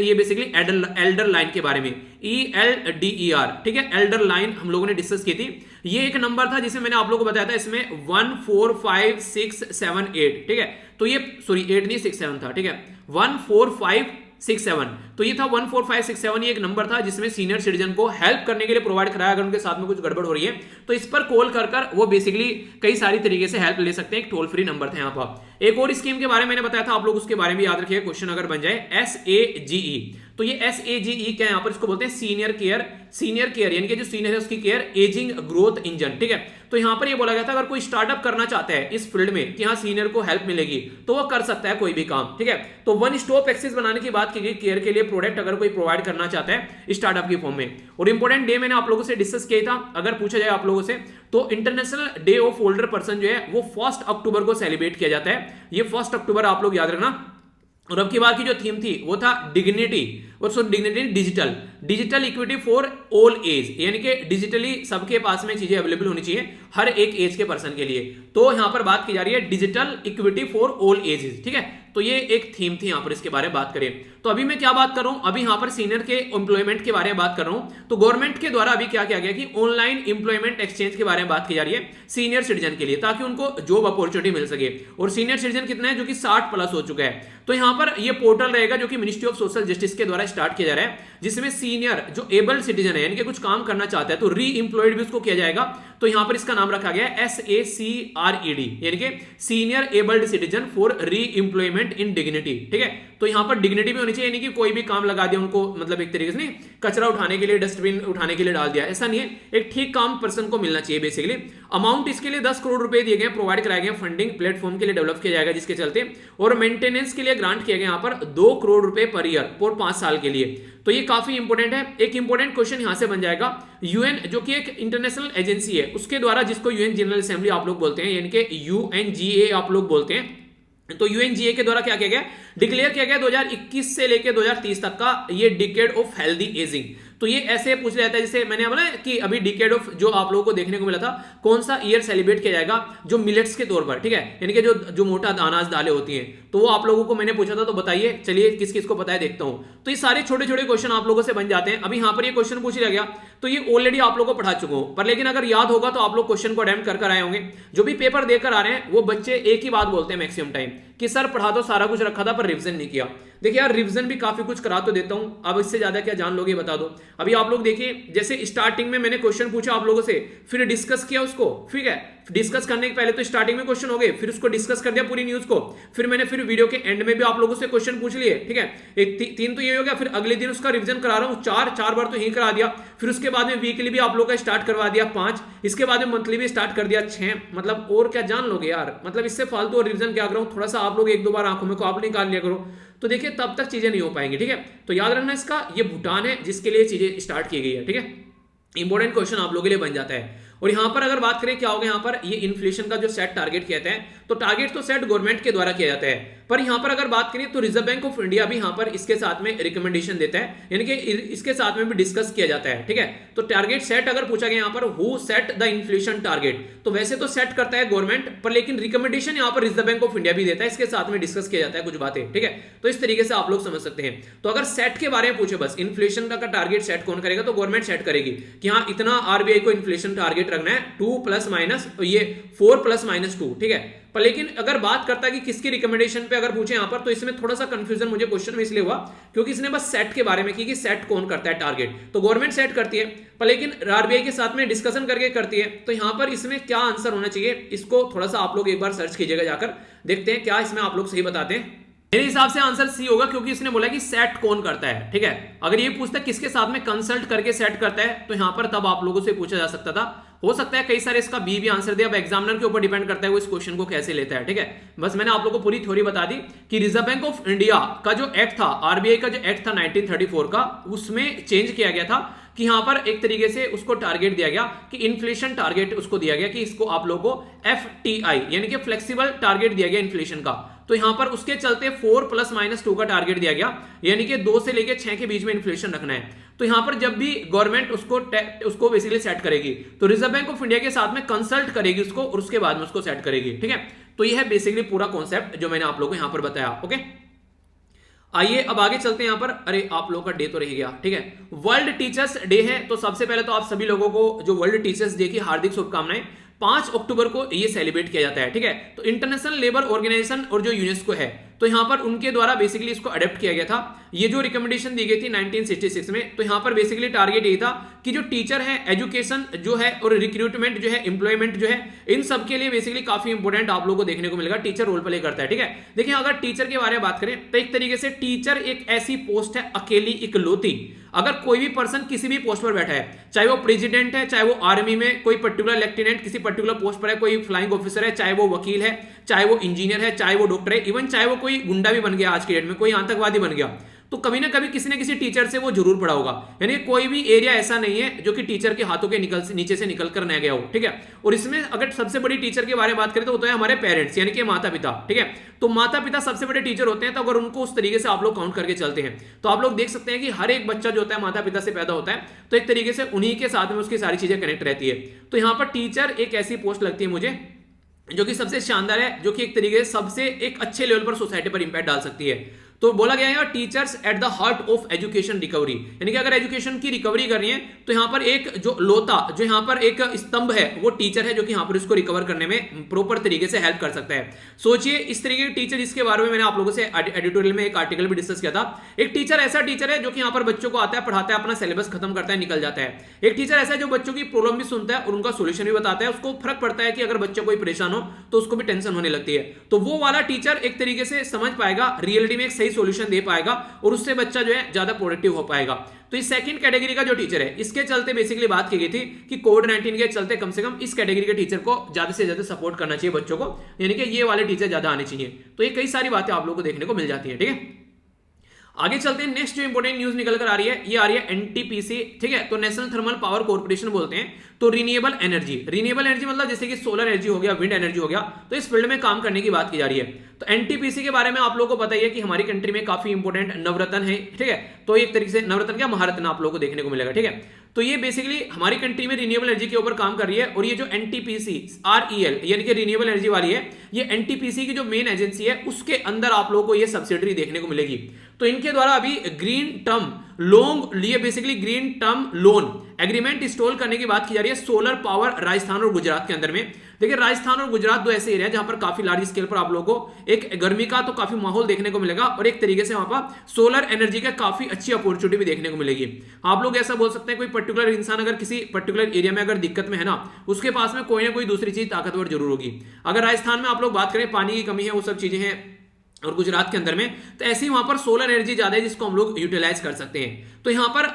ये बेसिकली एल्डर लाइन के बारे में, ELDER, ठीक है। एल्डर लाइन हम लोगों ने डिस्कस की थी। ये एक नंबर था जिसे मैंने आप लोगों को बताया था, इसमें 1 4 5 6 7 8, ठीक है। तो ये सॉरी 8 नहीं 6 7 था, ठीक है। 1 4 5 145667। तो ये था 14567, ये एक नंबर था जिसमें सीनियर सिटीजन को हेल्प करने के लिए प्रोवाइड कराया अगर उनके साथ में कुछ गड़बड़ हो रही है तो इस पर कॉल कर वो बेसिकली कई सारी तरीके से हेल्प ले सकते हैं। एक टोल फ्री नंबर था यहाँ पर। एक और स्कीम के बारे में मैंने बताया था, आप लोग उसके बारे में याद रखिए, क्वेश्चन अगर बन जाए, SAGE। तो ये SAGE क्या है यहाँ पर, इसको बोलते हैं सीनियर केयर यानी कि जो सीनियर है उसकी केयर, एजिंग ग्रोथ इंजन, ठीक है। तो यहाँ पर ये बोला गया था अगर कोई स्टार्टअप करना चाहता है इस फील्ड में कि हाँ सीनियर को हेल्प मिलेगी तो वो कर सकता है कोई भी काम, ठीक है। तो वन स्टॉप एक्सेस बनाने की बात की गई, केयर के लिए प्रोडक्ट अगर कोई प्रोवाइड करना चाहता है स्टार्टअप की फॉर्म में। और इंपॉर्टेंट डे मैंने आप लोगों से डिस्कस किया था, अगर पूछा जाए आप लोगों से तो international day of older person जो है वो 1 अक्टूबर को सेलिब्रेट किया जाता है। ये 1 अक्टूबर आप लोग याद रखना। और अब की बार की जो थीम थी वो था डिग्निटी, और so dignity digital equity for all age, यानी कि डिजिटली सबके पास में चीजें अवेलेबल होनी चाहिए हर एक एज के पर्सन के लिए। तो यहां पर बात की जा रही है digital equity for all ages, ठीक है। तो ये एक थीम थी यहां पर, इसके बारे में बात करें तो अभी मैं क्या बात कर रहा हूं, अभी यहां पर सीनियर के एम्प्लॉयमेंट के बारे में बात कर रहा हूं। तो गवर्नमेंट के द्वारा अभी क्या किया गया कि ऑनलाइन एम्प्लॉयमेंट एक्सचेंज के बारे में बात की जा रही है सीनियर सिटीजन के लिए, ताकि उनको जॉब अपॉर्चुनिटी मिल सके। और सीनियर सिटीजन कितना है, जो कि 60 प्लस हो चुका है। तो यहां पर ये पोर्टल रहेगा जो कि मिनिस्ट्री ऑफ सोशल जस्टिस के द्वारा स्टार्ट किया जा रहा है, जिसमें सीनियर जो एबल्ड सिटीजन है यानी कि कुछ काम करना चाहता है तो री एम्प्लॉयड भी उसको किया जाएगा। तो यहां पर इसका नाम रखा गया है SACRED, यानी कि सीनियर एबल्ड सिटीजन फॉर री एम्प्लॉयमेंट इन डिग्निटी, ठीक है। तो यहां पर डिग्निटी भी होनी चाहिए, यानी कि कोई भी काम लगा दिया उनको, मतलब एक तरीके से नहीं, कचरा उठाने के लिए, डस्टबिन उठाने के लिए डाल दिया, ऐसा नहीं है, एक ठीक काम पर्सन को मिलना चाहिए बेसिकली। अमाउंट इसके लिए 10 करोड़ रुपए दिए गए, प्रोवाइड कराए गए, फंडिंग प्लेटफॉर्म के लिए डेवलप किया जाएगा जिसके चलते, और मेंटेनेंस के लिए ग्रांट किया गया यहां पर 2 करोड़ रुपए पर ईयर फॉर 5 साल के लिए। तो ये काफी इंपॉर्टेंट है। एक इंपॉर्टेंट क्वेश्चन यहां से बन जाएगा, यूएन जो कि एक इंटरनेशनल एजेंसी है उसके द्वारा, जिसको यूएन जनरल असेंबली आप लोग बोलते हैं, यानी कि UNGA आप लोग बोलते हैं। तो UNGA के द्वारा क्या किया गया, डिक्लेयर किया गया 2021 से लेकर 2030 तक का ये डिकेड ऑफ हेल्दी एजिंग। तो ये ऐसे पूछ लिया जाता है, जैसे मैंने बोला कि अभी डिकेड ऑफ जो आप लोगों को देखने को मिला था, कौन सा ईयर सेलिब्रेट किया जाएगा, जो मिलेट्स के तौर पर, ठीक है, यानी कि जो मोटा अनाज दालें होती हैं, तो वो आप लोगों को मैंने पूछा था। तो बताइए, चलिए किस किस को पता है देखता हूं। तो ये सारे छोटे छोटे क्वेश्चन आप लोगों से बन जाते हैं। अभी यहां पर ये क्वेश्चन पूछ लिया गया तो ये ऑलरेडी आप लोगों को पढ़ा चुका हूं, पर लेकिन अगर याद होगा तो आप लोग क्वेश्चन को अटेम्प्ट कर आए होंगे। जो भी पेपर देकर आ रहे हैं वो बच्चे एक ही बात बोलते हैं मैक्सिमम टाइम कि सर पढ़ा तो सारा कुछ रखा था पर रिवीजन नहीं किया। देखिए यार, रिवीजन भी काफी कुछ करा तो देता हूं, अब इससे ज्यादा क्या जान लोगे बता दो। अभी आप लोग देखिए, जैसे स्टार्टिंग में मैंने क्वेश्चन पूछा आप लोगों से, फिर डिस्कस किया उसको, ठीक है। डिस्कस करने के पहले तो स्टार्टिंग में क्वेश्चन हो गए, फिर उसको डिस्कस कर दिया पूरी न्यूज को, फिर मैंने फिर वीडियो के एंड में भी आप लोगों से क्वेश्चन पूछ लिए, ठीक है। एक 3 तो ये हो गया, फिर अगले दिन उसका रिवीजन करा रहा हूं 4 बार तो यही करा दिया। फिर उसके बाद में वीकली भी आप लोग का स्टार्ट करवा दिया 5, इसके बाद में मंथली भी स्टार्ट कर दिया 6। मतलब और क्या जान लोगे यार, मतलब इससे फालतू और रिवीजन क्या करूं, थोड़ा सा आप लोग 1-2 बार आंखों में को आप निकाल लिया करो। तो देखिए तब तक चीजें नहीं हो पाएंगी, ठीक है। तो याद रखना इसका, ये भूटान है जिसके लिए चीजें स्टार्ट की गई है, ठीक है। इंपॉर्टेंट क्वेश्चन आप लोगों के लिए बन जाता है। और यहां पर अगर बात करें क्या होगा, यहां पर ये इन्फ्लेशन का जो सेट टारगेट कहते हैं, तो टारगेट तो सेट गवर्नमेंट के द्वारा किया जाता है, पर यहां पर अगर बात करें तो रिजर्व बैंक ऑफ इंडिया भी यहां पर इसके साथ में रिकमेंडेशन देता है, यानी कि इसके साथ में भी डिस्कस किया जाता है, ठीक है। तो टारगेट सेट अगर पूछा गया यहां पर, who set the inflation target, तो वैसे तो सेट करता है गवर्नमेंट, पर लेकिन रिकमेंडेशन यहां पर रिजर्व बैंक ऑफ इंडिया भी देता है, इसके साथ में डिस्कस किया जाता है कुछ बातें, ठीक है। तो इस तरीके से आप लोग समझ सकते हैं। तो अगर सेट के बारे में पूछे, बस इन्फ्लेशन का टारगेट सेट कौन करेगा, तो गवर्नमेंट सेट करेगी कि हाँ इतना आरबीआई को इन्फ्लेशन टारगेट रखना है, 2 प्लस माइनस ये 4 प्लस माइनस 2, ठीक है। पर लेकिन अगर बात करता है कि किसकी रिकमेंडेशन पे अगर पूछे यहां पर, तो इसमें थोड़ा सा कंफ्यूजन मुझे क्वेश्चन में इसलिए हुआ क्योंकि इसने बस सेट के बारे में की कि सेट कौन करता है टारगेट, तो गवर्नमेंट सेट करती है, पर लेकिन आरबीआई के साथ में डिस्कशन करके करती है। तो यहां पर इसमें क्या आंसर होना चाहिए, इसको थोड़ा सा आप लोग एक बार सर्च कीजिएगा जाकर, देखते हैं क्या इसमें आप लोग सही बताते हैं। मेरे हिसाब से आंसर सी होगा, क्योंकि इसने बोला कि सेट कौन करता है, ठीक है। अगर ये पूछता है किसके साथ में कंसल्ट करके सेट करता है, तो यहां पर तब आप लोगों से पूछा जा सकता था। हो सकता है कई सारे इसका बी भी आंसर दे, अब एग्जामिनर के ऊपर डिपेंड करता है वो इस क्वेश्चन को कैसे लेता है, ठीक है। बस मैंने आप लोगों को पूरी थ्योरी बता दी कि रिजर्व बैंक ऑफ इंडिया का जो एक्ट था, आरबीआई का जो एक्ट था 1934 का, उसमें चेंज किया गया था कि यहां पर एक तरीके से उसको टारगेट दिया गया कि इन्फ्लेशन टारगेट उसको दिया गया कि इसको आप लोगों को FTI यानी कि फ्लेक्सिबल टारगेट दिया गया इन्फ्लेशन का। तो यहां पर उसके चलते 4 प्लस माइनस 2 का टारगेट दिया गया, यानी कि 2 से लेकर 6 के बीच में इन्फ्लेशन रखना है। तो यहां पर जब भी गवर्नमेंट उसको बेसिकली सेट करेगी, तो रिजर्व बैंक ऑफ इंडिया के साथ में कंसल्ट करेगी उसको, और उसके बाद में उसको सेट करेगी, ठीक है। तो यह है बेसिकली पूरा कॉन्सेप्ट जो मैंने आप लोगों को यहां पर बताया, ओके। आइए अब आगे चलते हैं यहां पर। अरे आप लोगों का डे तो रह गया, ठीक है। वर्ल्ड टीचर्स डे है, तो सबसे पहले तो आप सभी लोगों को जो वर्ल्ड टीचर्स डे की हार्दिक शुभकामनाएं। 5 अक्टूबर को ये सेलिब्रेट किया जाता है, ठीक है। तो इंटरनेशनल लेबर ऑर्गेनाइजेशन और जो यूनेस्को है, तो यहाँ पर उनके द्वारा बेसिकली इसको अडेप्ट किया गया था। ये जो रिकमेंडेशन दी गई थी 1966 में, तो यहाँ पर बेसिकली टारगेट यही था कि जो टीचर है, एजुकेशन जो है और रिक्रूटमेंट जो है, एम्प्लॉयमेंट जो है, इन सब के लिए बेसिकली काफी इंपॉर्टेंट आप लोगों को देखने को मिलेगा टीचर रोल प्ले करता है। ठीक है, देखिए अगर टीचर के बारे में बात करें तो एक तरीके से टीचर एक ऐसी पोस्ट है अकेली इकलौती, अगर कोई भी पर्सन किसी भी पोस्ट पर बैठा है, चाहे वो प्रेसिडेंट है, चाहे वो आर्मी में कोई पर्टिकुलर लेफ्टिनेंट किसी पर्टिकुलर पोस्ट पर है, कोई फ्लाइंग ऑफिसर है, चाहे वो वकील है, चाहे वो इंजीनियर है, चाहे वो डॉक्टर है, इवन चाहे वो कोई गुंडा भी बन गया आज के डेट में, कोई आतंकवादी बन गया, तो कभी ना कभी किसी न किसी टीचर से वो जरूर पढ़ा होगा। यानी कोई भी एरिया ऐसा नहीं है जो कि टीचर के हाथों के नीचे से निकल कर न गया हो। ठीक है, और इसमें अगर सबसे बड़ी टीचर के बारे में बात करें तो वो तो है हमारे पेरेंट्स, यानी कि माता पिता। ठीक है, तो माता पिता सबसे बड़े टीचर होते हैं। तो अगर उनको उस तरीके से आप लोग काउंट करके चलते हैं तो आप लोग देख सकते हैं कि हर एक बच्चा जो होता है माता पिता से पैदा होता है, तो एक तरीके से उन्हीं के साथ में उसकी सारी चीजें कनेक्ट रहती है। तो यहाँ पर टीचर एक ऐसी पोस्ट लगती है मुझे जो कि सबसे शानदार है, जो कि एक तरीके से सबसे एक अच्छे लेवल पर सोसाइटी पर इंपैक्ट डाल सकती है। तो बोला गया है teachers at the heart of education recovery, यानी कि अगर एजुकेशन की रिकवरी कर रही है तो यहाँ पर एक जो लोता, जो यहाँ पर एक स्तंभ है, वो टीचर है, जो कि यहाँ पर इसको रिकवर करने में प्रॉपर तरीके से हेल्प कर सकता है। सोचिए इस तरीके के टीचर, जिसके बारे में मैंने आप लोगों से एडिटोरियल में एक आर्टिकल भी डिस्कस किया था। एक टीचर ऐसा टीचर है जो कि यहाँ पर बच्चों को आता है, पढ़ाता है, अपना सिलेबस खत्म करता है, निकल जाता है। एक टीचर ऐसा है जो बच्चों की प्रॉब्लम भी सुनता है और उनका सोल्यूशन भी बताता है। उसको फर्क पड़ता है कि अगर बच्चा कोई परेशान हो तो उसको भी टेंशन होने लगती है, तो वो वाला टीचर एक तरीके से समझ पाएगा, रियलिटी में एक सही सोल्यूशन दे पाएगा और उससे बच्चा जो है ज्यादा प्रोडक्टिव हो पाएगा। तो इस सेकंड कैटेगरी का जो टीचर है, इसके चलते बेसिकली बात की गई थी कि कोविड-19 के चलते कम से कम इस कैटेगरी के टीचर को ज्यादा से ज्यादा सपोर्ट करना चाहिए बच्चों को, यानी कि ये वाले टीचर ज्यादा आने चाहिए। तो ये कई सारी बातें आप लोगों को देखने को मिल जाती है। ठीक है, आगे चलते हैं। नेक्स्ट जो इंपॉर्टेंट न्यूज निकल कर आ रही है, ये आ रही है एनटीपीसी। ठीक है, तो नेशनल थर्मल पावर कॉर्पोरेशन बोलते हैं। तो रिन्यूएबल एनर्जी मतलब जैसे कि सोलर एनर्जी हो गया, विंड एनर्जी हो गया, तो इस फील्ड में काम करने की बात की जा रही है। तो एनटीपीसी के बारे में आप लोगों को पता ही है कि हमारी कंट्री में काफी इंपॉर्टेंट नवरत्न है। ठीक है, तो एक तरीके से नवरत्न क्या महारत्न आप लोगों को देखने को मिलेगा। ठीक है, तो ये बेसिकली हमारी कंट्री में रिन्यूएबल एनर्जी के ऊपर काम कर रही है। और ये जो एनटीपीसी आरईएल यानी कि रिन्यूएबल एनर्जी वाली है, ये एनटीपीसी की जो मेन एजेंसी है उसके अंदर आप लोगों को ये सब्सिडरी देखने को मिलेगी। तो इनके द्वारा अभी ग्रीन टर्म लोन लिए, basically green term loan agreement install करने की बात की जा रही है सोलर पावर राजस्थान और गुजरात के अंदर में। देखिए राजस्थान और गुजरात दो ऐसे एरिया है जहां पर काफी लार्ज स्केल पर आप लोगों को एक गर्मी का तो काफी माहौल देखने को मिलेगा और एक तरीके से वहां पर सोलर एनर्जी का काफी अच्छी अपॉर्चुनिटी भी देखने को मिलेगी। आप लोग ऐसा बोल सकते हैं कोई पर्टिकुलर इंसान अगर किसी पर्टिकुलर एरिया में अगर दिक्कत में है ना, उसके पास में कोई ना कोई दूसरी चीज ताकतवर जरूर होगी। अगर राजस्थान में आप लोग बात करें पानी की कमी है, वो सब चीजें हैं, और गुजरात के अंदर में तो ऐसे ही वहां पर सोलर एनर्जी ज्यादा है जिसको हम लोग यूटिलाइज कर सकते हैं। तो यहाँ पर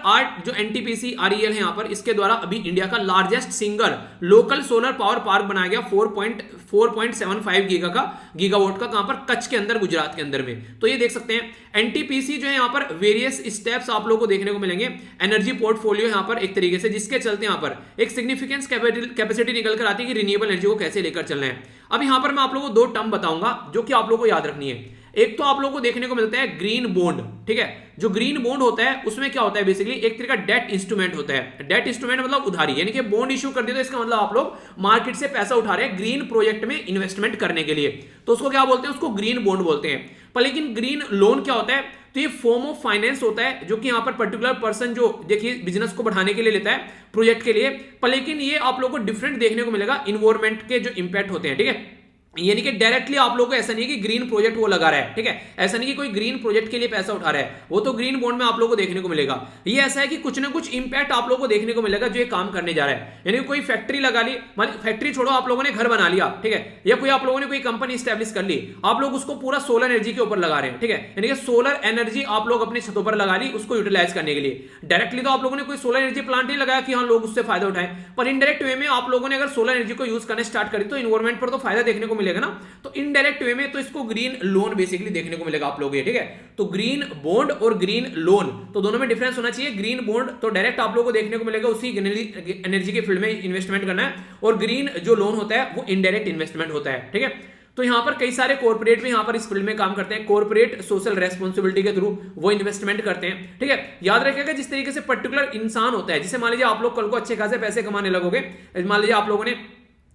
जो एनटीपीसी आरईएल है, यहाँ पर इसके द्वारा अभी इंडिया का largest single local solar power park बनाया गया 4.75 गीगावाट का, कहां पर कच्छ के अंदर, गुजरात के अंदर में। तो ये देख सकते हैं एनटीपीसी जो है यहाँ पर वेरियस स्टेप्स आप लोगों को देखने को मिलेंगे। एनर्जी पोर्टफोलियो यहाँ पर एक तरीके से, जिसके चलते यहाँ पर एक सिग्निफिकेंस कैपेसिटी निकल कर आती है कि रिन्यूएबल एनर्जी को कैसे लेकर चलना है। अब यहाँ पर मैं आप लोगों को दो टर्म बताऊंगा जो कि आप लोगों को याद रखनी है। एक तो आप लोगों को देखने को मिलता है ग्रीन बॉन्ड। ठीक है, जो ग्रीन बॉन्ड होता है उसमें क्या होता है, बेसिकली एक तरह का डेट इंस्ट्रूमेंट होता है। डेट इंस्ट्रूमेंट मतलब उधारी, यानी कि बॉन्ड इश्यू कर दिया तो इसका मतलब आप लोग मार्केट से पैसा उठा रहे हैं ग्रीन प्रोजेक्ट में इन्वेस्टमेंट करने के लिए, तो उसको क्या बोलते हैं, उसको ग्रीन बॉन्ड बोलते हैं। पर लेकिन ग्रीन लोन क्या होता है, तो ये फॉर्म ऑफ फाइनेंस होता है जो कि यहाँ पर पर्टिकुलर पर्सन जो देखिए बिजनेस को बढ़ाने के लिए लेता है प्रोजेक्ट के लिए। पर लेकिन ये आप लोगों को डिफरेंट देखने को मिलेगा इन्वायरमेंट के जो इंपैक्ट होते हैं। ठीक है, यानी कि डायरेक्टली आप लोगों को ऐसा नहीं है कि ग्रीन प्रोजेक्ट वो लगा रहा है। ठीक है, ऐसा नहीं कि कोई ग्रीन प्रोजेक्ट के लिए पैसा उठा रहा है, वो तो ग्रीन बॉन्ड में आप लोगों को देखने को मिलेगा। ये ऐसा है कि कुछ ना कुछ इंपैक्ट आप लोगों को देखने को मिलेगा जो ये काम करने जा रहा है। यानी कोई फैक्ट्री लगा ली, फैक्ट्री छोड़ो, आप लोगों ने घर बना लिया, ठीक है, या कोई आप लोगों ने कोई कंपनी स्टैब्लिश कर ली, आप लोग उसको पूरा सोलर एनर्जी के ऊपर लगा रहे हैं। ठीक है, यानी कि सोलर एनर्जी आप लोग अपने छतों पर लगा ली उसको यूटिलाइज करने के लिए। डायरेक्टली तो आप लोगों ने कोई सोलर एनर्जी प्लांट नहीं लगाया कि हाँ लोग उससे फायदा उठाएं, पर इनडायरेक्ट वे में आप लोगों ने अगर सोलर एनर्जी को यूज करना स्टार्ट करी तो इन्वायरमेंट पर तो फायदा देखने को मिलेगा ना। तो इनडायरेक्ट वे में तो इसको ग्रीन लोन बेसिकली देखने को मिलेगा आप लोगों को। ठीक है, तो ग्रीन बॉन्ड और ग्रीन लोन तो दोनों में डिफरेंस होना चाहिए। ग्रीन बॉन्ड तो डायरेक्ट आप लोगों को देखने को मिलेगा उसी एनर्जी के फील्ड में इन्वेस्टमेंट करना है, और ग्रीन जो लोन होता है वो इनडायरेक्ट इन्वेस्टमेंट होता है। ठीक है, तो यहां पर कई सारे कॉर्पोरेट भी यहां पर इस फील्ड में काम करते हैं, कॉर्पोरेट सोशल रेस्पॉन्सिबिलिटी के थ्रू वो इन्वेस्टमेंट करते हैं। ठीक है, याद रखिएगा जिस तरीके से पर्टिकुलर इंसान होता है, जैसे मान लीजिए आप लोग कल को अच्छे खासे पैसे कमाने लगोगे, मान लीजिए आप लोगों ने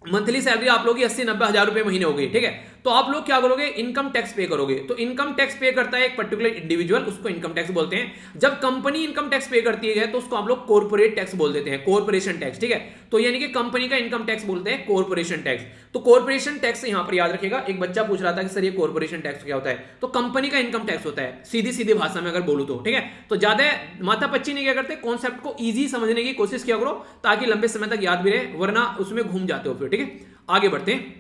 मंथली सैलरी आप लोगों की 80-90 हजार रुपए महीने हो गई। ठीक है, तो आप लोग क्या करोगे, इनकम टैक्स पे करोगे। तो इनकम टैक्स पे करता है एक पर्टिकुलर इंडिविजुअल, उसको इनकम टैक्स बोलते हैं। जब कंपनी इनकम टैक्स पे करती है तो उसको आप लोग कॉर्पोरेट टैक्स बोल देते हैं, कॉर्पोरेशन टैक्स। ठीक है, तो यानी कि कंपनी का इनकम टैक्स बोलते हैं कॉर्पोरेशन टैक्स। तो कॉर्पोरेशन टैक्स यहां पर याद रखेगा। एक बच्चा पूछ रहा था कि सर ये कॉर्पोरेशन टैक्स क्या होता है, तो कंपनी का इनकम टैक्स होता है, सीधी सीधी भाषा में अगर बोलूं तो, ठीक है। तो ज्यादा माथा पच्ची नहीं क्या करते, कॉन्सेप्ट को इजी समझने की कोशिश किया करो ताकि लंबे समय तक याद भी रहे, वरना उसमें घूम जाते हो फिर, ठीक है। आगे बढ़ते हैं।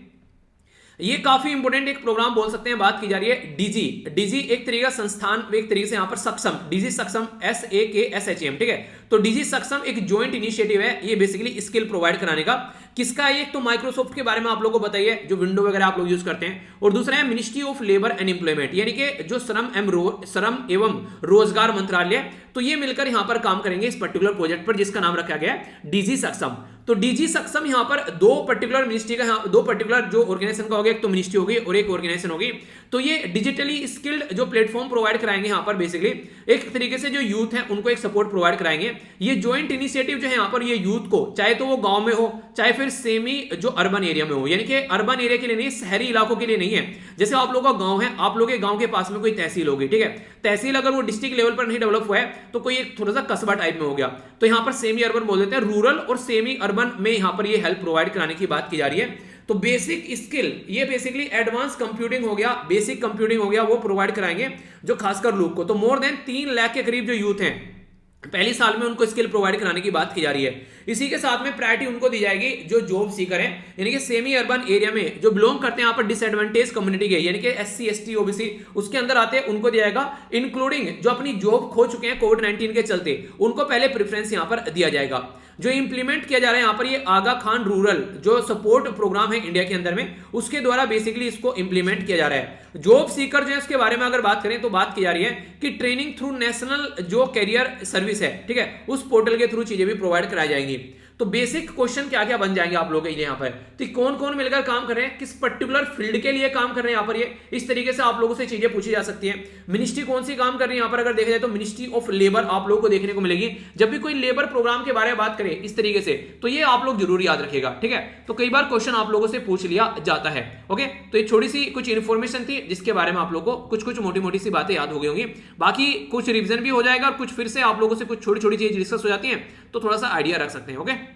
ये काफी इंपोर्टेंट एक प्रोग्राम बोल सकते हैं, बात की जा रही है डीजी। डीजी एक तरीका संस्थान, एक तरीके से यहां पर सक्षम, डीजी सक्षम, SAKSHM, ठीक है। तो डीजी सक्षम एक ज्वाइंट इनिशिएटिव है, ये बेसिकली स्किल प्रोवाइड कराने का। किसका है ये? तो माइक्रोसॉफ्ट के बारे में आप लोगों को बताइए, जो विंडो वगैरह आप लोग यूज करते हैं। और दूसरा है ministry of labour and employment, यानी कि जो श्रम एवं रोजगार मंत्रालय, तो ये मिलकर यहां पर काम करेंगे इस पर्टिकुलर प्रोजेक्ट पर, जिसका नाम रखा गया है डीजी सक्षम। तो डीजी सक्षम यहां पर दो पर्टिकुलर मिनिस्ट्री का, दो पर्टिकुलर जो ऑर्गेनाइजेशन का होगा, एक तो मिनिस्ट्री होगी और एक ऑर्गेनाइजेशन होगी। तो ये डिजिटली स्किल्ड जो प्लेटफॉर्म प्रोवाइड कराएंगे यहां पर, बेसिकली एक तरीके से जो यूथ है उनको एक सपोर्ट प्रोवाइड कराएंगे। ये ज्वाइंट इनिशिएटिव जो है यहां पर, ये यूथ को, चाहे तो वो गांव में हो चाहे फिर सेमी जो अर्बन एरिया में हो, यानी कि अर्बन एरिया के लिए नहीं, शहरी इलाकों के लिए नहीं है। जैसे आप लोगों का गांव है, आप लोगों के गांव के पास में कोई तहसील होगी, ठीक है। तहसील अगर वो डिस्ट्रिक्ट लेवल पर नहीं डेवलप हुआ है तो कोई एक थोड़ा सा कस्बा टाइप में हो गया, तो यहां पर सेमी अर्बन बोल देते हैं। रूरल और सेमी अर्बन में यहां पर ये हेल्प प्रोवाइड कराने की बात की जा रही है। तो बेसिक स्किल, ये बेसिकली एडवांस कंप्यूटिंग हो गया, बेसिक कंप्यूटिंग हो गया, वो प्रोवाइड कराएंगे जो खासकर लोग को। तो मोर देन 3 लाख के करीब जो यूथ हैं पहली साल में उनको स्किल प्रोवाइड कराने की बात की जा रही है। इसी के साथ में प्रायोरिटी उनको दी जाएगी जो जॉब सीकर है, यानी कि सेमी अर्बन एरिया में जो बिलोंग करते हैं यहाँ पर डिसएडवांटेज कम्युनिटी के, यानी कि SC ST OBC उसके अंदर आते हैं, उनको दिया जाएगा। इंक्लूडिंग जो अपनी जॉब खो चुके हैं कोविड-19 के चलते, उनको पहले प्रेफरेंस यहाँ पर दिया जाएगा। जो इंप्लीमेंट किया जा रहा है यहाँ पर, ये आगा खान रूरल जो सपोर्ट प्रोग्राम है इंडिया के अंदर में, उसके द्वारा बेसिकली इसको इंप्लीमेंट किया जा रहा है। जॉब सीकर जो है उसके बारे में अगर बात करें तो बात की जा रही है कि ट्रेनिंग थ्रू नेशनल जो कैरियर सर्विस है, ठीक है, उस पोर्टल के थ्रू चीजें भी प्रोवाइड कराई जाएंगी। तो बेसिक क्वेश्चन क्या क्या बन जाएंगे आप लोगों के लिए यहाँ पर, तो कौन कौन मिलकर काम कर रहे हैं, किस पर्टिकुलर फील्ड के लिए काम कर रहे हैं यहाँ पर, ये इस तरीके से आप लोगों से चीजें पूछी जा सकती है। मिनिस्ट्री कौन सी काम कर रही है यहाँ पर, अगर देखा जाए तो मिनिस्ट्री ऑफ लेबर आप लोगों को देखने को मिलेगी। जब भी कोई लेबर प्रोग्राम के बारे में बात करें इस तरीके से, तो ये आप लोग जरूर याद रखेगा, ठीक है। तो कई बार क्वेश्चन आप लोगों से पूछ लिया जाता है। ओके, तो ये छोटी सी कुछ इन्फॉर्मेशन थी जिसके बारे में आप लोगों को कुछ कुछ मोटी मोटी सी बातें याद हो गई होंगी। बाकी कुछ रिविजन भी हो जाएगा और कुछ फिर से आप लोगों से कुछ छोटी छोटी चीजें डिस्कस हो जाती हैं, तो थोड़ा सा आइडिया रख सकते हैं। ओके,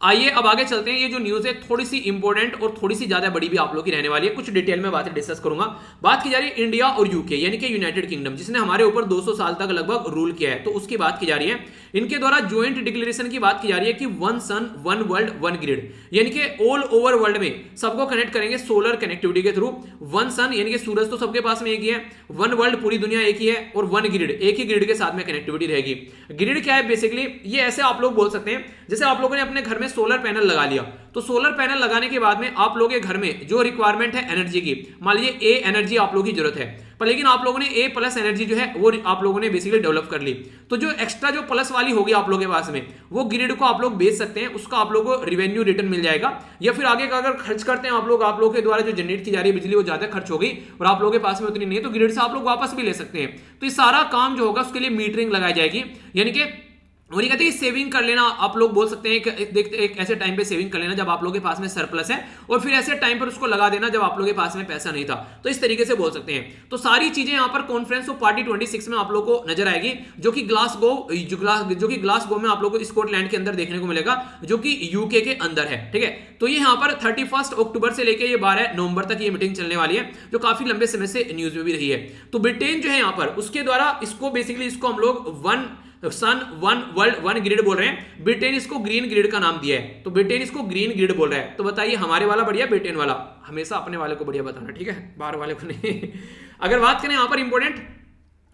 आइए अब आगे चलते हैं। ये जो न्यूज है थोड़ी सी इंपॉर्टेंट और थोड़ी सी ज्यादा बड़ी भी आप लोग की रहने वाली है, कुछ डिटेल में बातें डिस्कस करूंगा। बात की जा रही है इंडिया और यूके, यानी कि यूनाइटेड किंगडम, जिसने हमारे ऊपर 200 साल तक लगभग रूल किया है, तो उसकी बात की जा रही है। इनके द्वारा ज्वाइंट डिक्लेरेशन की बात की जा रही है कि 1 सन 1 वर्ल्ड 1 ग्रिड, यानी कि ऑल ओवर वर्ल्ड में सबको कनेक्ट करेंगे सोलर कनेक्टिविटी के थ्रू। 1 सन यानी कि सूरज तो सबके पास में एक ही है, 1 वर्ल्ड पूरी दुनिया एक ही है, और 1 ग्रिड एक ही ग्रिड के साथ में कनेक्टिविटी रहेगी। ग्रिड क्या है बेसिकली, ये ऐसे आप लोग बोल सकते हैं जैसे आप लोगों ने अपने घर में सोलर पैनल लगा लिया, तो सोलर पैनल लगाने के बाद में आप लोगों के घर में जो रिक्वायरमेंट है एनर्जी की, मान लीजिए A एनर्जी आप लोगों की जरूरत है, पर लेकिन आप लोगों ने A+ एनर्जी जो है वो आप लोगों ने बेसिकली डेवलप कर ली, तो जो एक्स्ट्रा जो प्लस वाली होगी आप लोगों के पास में, वो ग्रिड को आप लोग बेच सकते हैं, उसका आप लोगों को रिवेन्यू रिटर्न मिल जाएगा। या फिर आगे का अगर खर्च करते हैं आप लोगों के द्वारा जो जनरेट की जा रही है बिजली वो ज्यादा खर्च हो गई और आप लोगों के पास में उतनी नहीं है, तो ग्रिड से आप लोग वापस भी ले सकते हैं। तो ये सारा काम जो होगा उसके लिए मीटरिंग लगाई जाएगी, यानी कि और ये कहते हैं सेविंग कर लेना, आप लोग बोल सकते हैं एक ऐसे टाइम पे सेविंग कर लेना जब आप लोगों के पास में सरप्लस है, और फिर ऐसे टाइम पर उसको लगा देना जब आप लोगों के पास में पैसा नहीं था, तो इस तरीके से बोल सकते हैं। तो सारी चीजें यहाँ पर कॉन्फ्रेंस ऑफ पार्टी 26 में आप लोगों को नजर आएगी, जो कि ग्लासगो में आप लोगों को स्कॉटलैंड के अंदर देखने को मिलेगा, जो कि यूके के अंदर है, ठीक है। तो ये यहाँ पर 31 अक्टूबर से लेकर ये 12 नवंबर तक ये मीटिंग चलने वाली है, जो काफी लंबे समय से न्यूज में भी रही है। तो ब्रिटेन जो है यहाँ पर, उसके द्वारा इसको बेसिकली इसको हम लोग 1 सन 1 वर्ल्ड 1 ग्रिड बोल रहे हैं। ब्रिटेन इसको ग्रीन ग्रिड का नाम दिया है, तो ब्रिटेन इसको ग्रीन ग्रिड बोल रहा है। तो बताइए हमारे वाला बढ़िया ब्रिटेन वाला, हमेशा अपने वाले को बढ़िया बताना, ठीक है, बाहर वाले को नहीं। अगर बात करें यहां पर इंपॉर्टेंट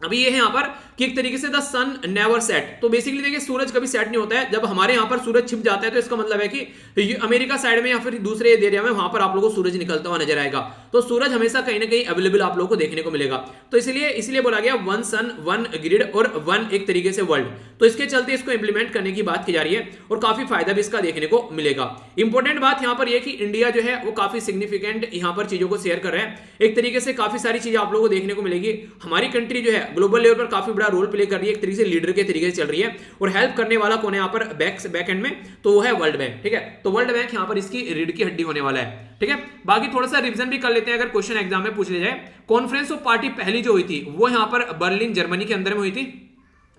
अभी ये है यहाँ पर कि एक तरीके से द सन नेवर सेट, तो बेसिकली देखिए सूरज कभी सेट नहीं होता है। जब हमारे यहाँ पर सूरज छिप जाता है तो इसका मतलब है कि अमेरिका साइड में या फिर दूसरे एरिया में वहां पर आप लोगों को सूरज निकलता हुआ नजर आएगा। तो सूरज हमेशा कहीं ना कहीं अवेलेबल आप लोगों को देखने को मिलेगा, तो इसलिए बोला गया 1 सन 1 ग्रिड और 1 एक तरीके से वर्ल्ड। तो इसके चलते इसको इंप्लीमेंट करने की बात की जा रही है और काफी फायदा भी इसका देखने को मिलेगा। इंपॉर्टेंट बात यहाँ पर यह कि इंडिया जो है वो काफी सिग्निफिकेंट यहाँ पर चीजों को शेयर कर रहा है। एक तरीके से काफी सारी चीजें आप लोगों को देखने को मिलेगी। हमारी कंट्री जो है ग्लोबल लेवल पर काफी बड़ा रोल प्ले कर रही है, एक तरीके से लीडर के तरीके से चल रही है, और हेल्प करने वाला कौन है यहाँ पर बैक एंड में, तो वो है वर्ल्ड बैंक, ठीक है। तो वर्ल्ड बैंक यहाँ पर इसकी रीढ़ की हड्डी होने वाला है, ठीक है। बाकी थोड़ा सा रिवीजन भी कर लेते हैं अगर क्वेश्चन एग्जाम में पूछ लिया जाए। कॉन्फ्रेंस ऑफ पार्टी पहली जो हुई थी वो यहाँ पर बर्लिन जर्मनी के अंदर में हुई थी,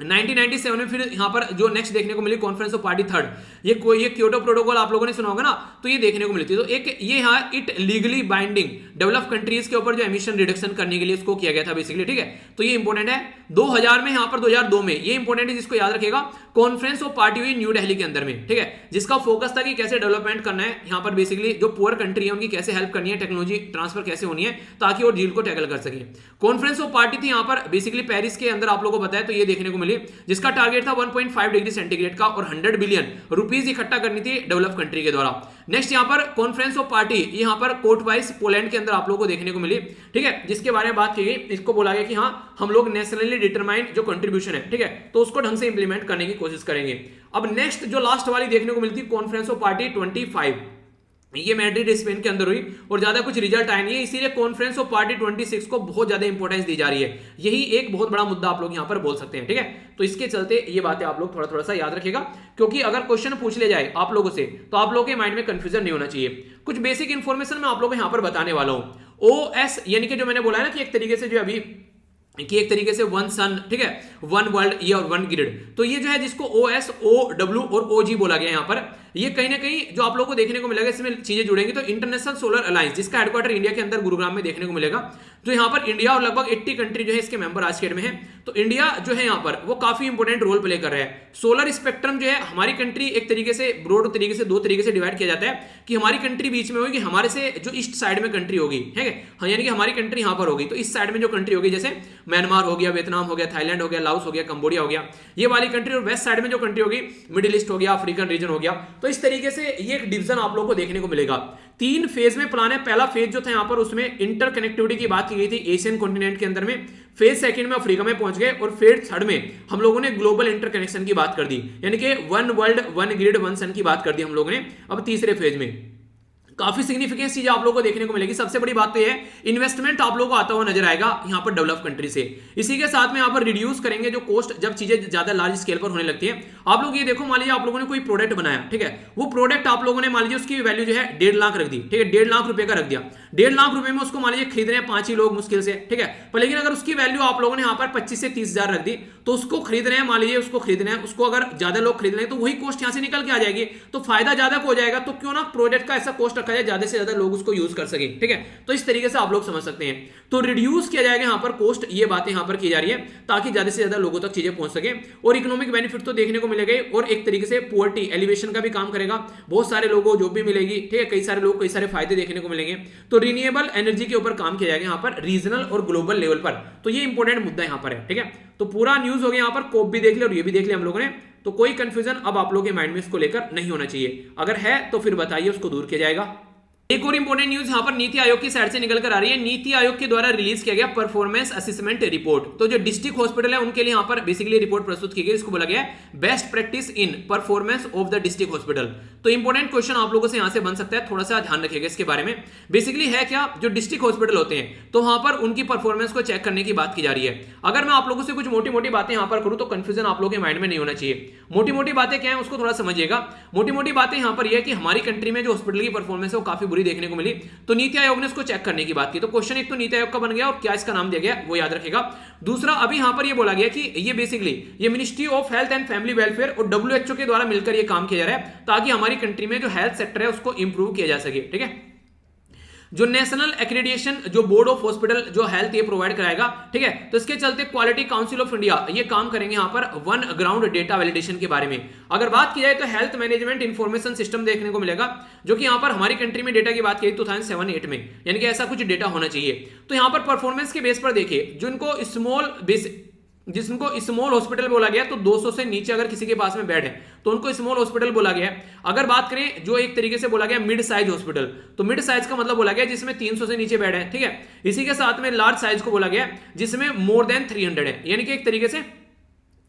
1997 में फिर यहां पर जो नेक्स्ट देखने को मिली कॉन्फ्रेंस ऑफ पार्टी थर्ड, ये क्योटो प्रोटोकॉल आप लोगों ने सुना होगा ना, तो ये देखने को मिली थी। तो एक ये यहाँ it legally binding develop countries के ऊपर जो एमिशन रिडक्शन करने के लिए इसको किया गया था बेसिकली, ठीक है। तो ये इंपॉर्टेंट है। 2000 में यहाँ पर 2002 में ये इंपॉर्टेंट है जिसको याद रखेगा, कॉन्फ्रेंस ऑफ पार्टी हुई न्यू दिल्ली के अंदर में, ठीक है, जिसका फोकस था कि कैसे डेवलपमेंट करना है यहाँ पर बेसिकली जो पुअर कंट्री है उनकी कैसे हेल्प करनी है, टेक्नोलॉजी ट्रांसफर कैसे होनी है ताकि वो डील को टैकल कर सके। कॉन्फ्रेंस ऑफ पार्टी थी यहाँ पर बेसिकली पेरिस के अंदर, आप लोगों को पता है, तो ये देखने को मिली जिसका टारगेट था 1.5 डिग्री सेंटीग्रेड का और 100 बिलियन रुपीस इकट्ठा करनी थी डेवलप कंट्री के द्वारा। नेक्स्ट यहाँ पर कॉन्फ्रेंस ऑफ पार्टी यहाँ पर कोटवाइस पोलैंड के अंदर आप लोगों को देखने को मिली, ठीक है, जिसके बारे में बात की गई। इसको बोला गया कि हाँ हम लोग नेशनली डिटरमाइंड जो कंट्रीब्यूशन है, ठीक है, तो उसको ढंग से इंप्लीमेंट करने की कोशिश करेंगे। अब नेक्स्ट जो लास्ट वाली देखने को मिलती कॉन्फ्रेंस ऑफ पार्टी 25, ये मैड्रिड स्पेन के अंदर हुई और ज्यादा कुछ रिजल्ट आए नहीं है, इसीलिए कॉन्फ्रेंस ऑफ पार्टी 26 को बहुत ज्यादा इंपॉर्टेंस दी जा रही है। यही एक बहुत बड़ा मुद्दा आप लोग यहां पर बोल सकते हैं, ठीक है। तो इसके चलते ये बातें आप लोग थोड़ा थोड़ा सा याद रखिएगा, क्योंकि अगर क्वेश्चन पूछ ले जाए आप लोगों से तो आप लोगों के माइंड में कंफ्यूजन नहीं होना चाहिए। कुछ बेसिक इंफॉर्मेशन मैं आप लोगों को यहां पर बताने वाला हूं। OS यानी कि जो मैंने बोला है ना कि एक तरीके से जो अभी कि एक तरीके से वन सन, ठीक है, वन वर्ल्ड ये और वन ग्रिड, तो ये जो है जिसको OS, OW और OG बोला गया यहाँ पर, ये कहीं ना कहीं जो आप लोगों को देखने को मिलेगा इसमें चीजें जुड़ेंगी। तो इंटरनेशनल सोलर अलायंस जिसका हेडक्वार्टर इंडिया के अंदर गुरुग्राम में देखने को मिलेगा, तो यहाँ पर इंडिया और लगभग 80 कंट्री जो है इसके मेंबर आज के डेट में है। तो इंडिया जो है यहाँ पर वो काफी इंपॉर्टेंट रोल प्ले कर रहा है। सोलर स्पेक्ट्रम जो है हमारी कंट्री एक तरीके से ब्रॉड तरीके से 2 तरीके से डिवाइड किया जाता है कि हमारी कंट्री बीच में होगी, हमारे से जो ईस्ट साइड में कंट्री होगी, है हाँ, यानी कि हमारी कंट्री यहाँ पर होगी, तो इस साइड में जो कंट्री होगी जैसे म्यांमार हो गया, वियतनाम हो गया, थाईलैंड हो गया, लाओस हो गया, कंबोडिया हो गया, ये वाली कंट्री, और वेस्ट साइड में जो कंट्री होगी मिडिल ईस्ट हो गया, अफ्रीकन रीजन हो गया। तो इस तरीके से ये एक डिवीजन आप लोगों को देखने को मिलेगा। 3 फेज में प्लान है। पहला फेज जो था यहाँ पर उसमें इंटर कनेक्टिविटी की बात की गई थी एशियन कॉन्टिनेंट के अंदर में, फेज सेकंड में अफ्रीका में पहुंच गए और फेज थर्ड में हम लोगों ने ग्लोबल इंटरकनेक्शन की बात कर दी, यानी कि one world one grid one sun की बात कर दी हम लोगों ने। अब तीसरे फेज में काफी सिग्निफिकेंट चीज आप लोगों को देखने को मिलेगी। सबसे बड़ी बात तो ये है इन्वेस्टमेंट आप लोगों को आता हुआ नजर आएगा यहाँ पर डेवलप कंट्री से। इसी के साथ में यहाँ पर रिड्यूस करेंगे जो कॉस्ट जब चीजें ज्यादा लार्ज स्केल पर होने लगती है। आप लोग ये देखो, मान लीजिए आप लोगों ने कोई प्रोडक्ट बनाया, ठीक है, वो प्रोडक्ट आप लोगों ने मान लीजिए उसकी वैल्यू जो है 1.5 लाख रख दी, ठीक है, 1.5 लाख रुपए का रख दिया। 1.5 लाख रुपए में उसको मान लीजिए खरीद रहे हैं 5 ही लोग मुश्किल से, ठीक है, पर लेकिन अगर उसकी वैल्यू आप लोगों ने यहाँ पर 25 से 30 हजार रख दी तो उसको खरीद रहे हैं, मान लीजिए उसको खरीदना है, उसको अगर ज्यादा लोग खरीद रहे हैं तो वही कॉस्ट यहाँ से निकल के आ जाएगी, तो फायदा ज्यादा हो जाएगा। तो क्यों ना प्रोडक्ट का ऐसा कॉस्ट रखा जाए ज्यादा से ज्यादा लोग उसको यूज कर सके, ठीक है। तो इस तरीके से आप लोग समझ सकते हैं, तो रिड्यूस किया जाएगा यहाँ पर कॉस्ट, ये बातें यहाँ पर की जा रही है ताकि ज्यादा से ज्यादा लोगों तक चीजें पहुंच सके और इकोनॉमिक बेनिफिट तो देखने को मिलेगा और एक तरीके से पॉवर्टी एलिवेशन का भी काम करेगा। बहुत सारे लोगों को जॉब भी मिलेगी, ठीक है, कई सारे लोग कई सारे फायदे देखने को मिलेंगे। तो रिन्यूएबल एनर्जी के ऊपर काम किया जाएगा यहाँ पर रीजनल और ग्लोबल लेवल पर, तो ये इंपॉर्टेंट मुद्दा यहाँ पर है, ठीक है। तो पूरा न्यूज हो गया यहाँ पर, कोप भी देख लिया और ये भी देख लिया हम लोगों ने, तो कोई कंफ्यूजन अब आप लोगों के माइंड में इसको लेकर नहीं होना चाहिए। अगर है तो फिर बताइए, उसको दूर किया जाएगा। एक और इंपॉर्टेंट न्यूज यहां पर नीति आयोग की साइड से निकल कर आ रही है। नीति आयोग के द्वारा रिलीज किया गया परफॉर्मेंस असेसमेंट रिपोर्ट, तो जो डिस्ट्रिक्ट हॉस्पिटल है उनके लिए यहां पर बेसिकली रिपोर्ट प्रस्तुत की गई, इसको बोला गया है best practice in performance of the district hospital. तो इंपॉर्टेंट क्वेश्चन आप लोगों से यहां से बन सकता है, थोड़ा सा ध्यान रखिएगा इसके बारे में। बेसिकली है क्या, जो डिस्ट्रिक्ट हॉस्पिटल होते हैं तो वहां पर उनकी परफॉर्मेंस को चेक करने की बात की जा रही है। अगर मैं आप लोगों से कुछ मोटी मोटी बातें यहां पर करूं तो कंफ्यूजन आप लोगों के माइंड में नहीं होना चाहिए। मोटी मोटी बातें क्या है उसको थोड़ा समझिएगा। मोटी मोटी बातें यहां पर यह है कि हमारी कंट्री में जो हॉस्पिटल की परफॉर्मेंस है वो काफी बुरी देखने को मिली, तो नीति आयोग ने इसको चेक करने की बात की। तो क्वेश्चन एक तो नीति आयोग का बन गया और क्या इसका नाम दिया गया वो याद रखेगा। दूसरा, अभी यहां पर ये बोला गया कि ये बेसिकली ये ministry of health and family welfare और WHO के द्वारा मिलकर ये काम किया जा रहा है ताकि हमारी कंट्री में जो हेल्थ सेक्टर है उसको इंप्रूव किया जा सके, ठीक है। जो नेशनल एक्रेडिटेशन जो बोर्ड ऑफ हॉस्पिटल जो हेल्थ ये प्रोवाइड कराएगा, ठीक है, तो इसके चलते क्वालिटी काउंसिल ऑफ इंडिया ये काम करेंगे यहां पर वन ग्राउंड डेटा वैलिडेशन के बारे में। अगर बात की जाए तो हेल्थ मैनेजमेंट इंफॉर्मेशन सिस्टम देखने को मिलेगा, जो कि यहां पर हमारी कंट्री में डेटा की बात की 2007-8 में, यानी कि ऐसा कुछ डेटा होना चाहिए। तो यहां पर परफॉर्मेंस के बेस पर देखिए, जिनको स्मॉल हॉस्पिटल बोला गया, तो 200 से नीचे अगर किसी के पास में बेड है तो उनको स्मॉल हॉस्पिटल बोला गया। अगर बात करें जो एक तरीके से बोला गया मिड साइज हॉस्पिटल, तो मिड साइज का मतलब बोला गया जिसमें 300 से नीचे बेड है, ठीक है। इसी के साथ में लार्ज साइज को बोला गया जिसमें मोर देन 300 है, यानी कि एक तरीके से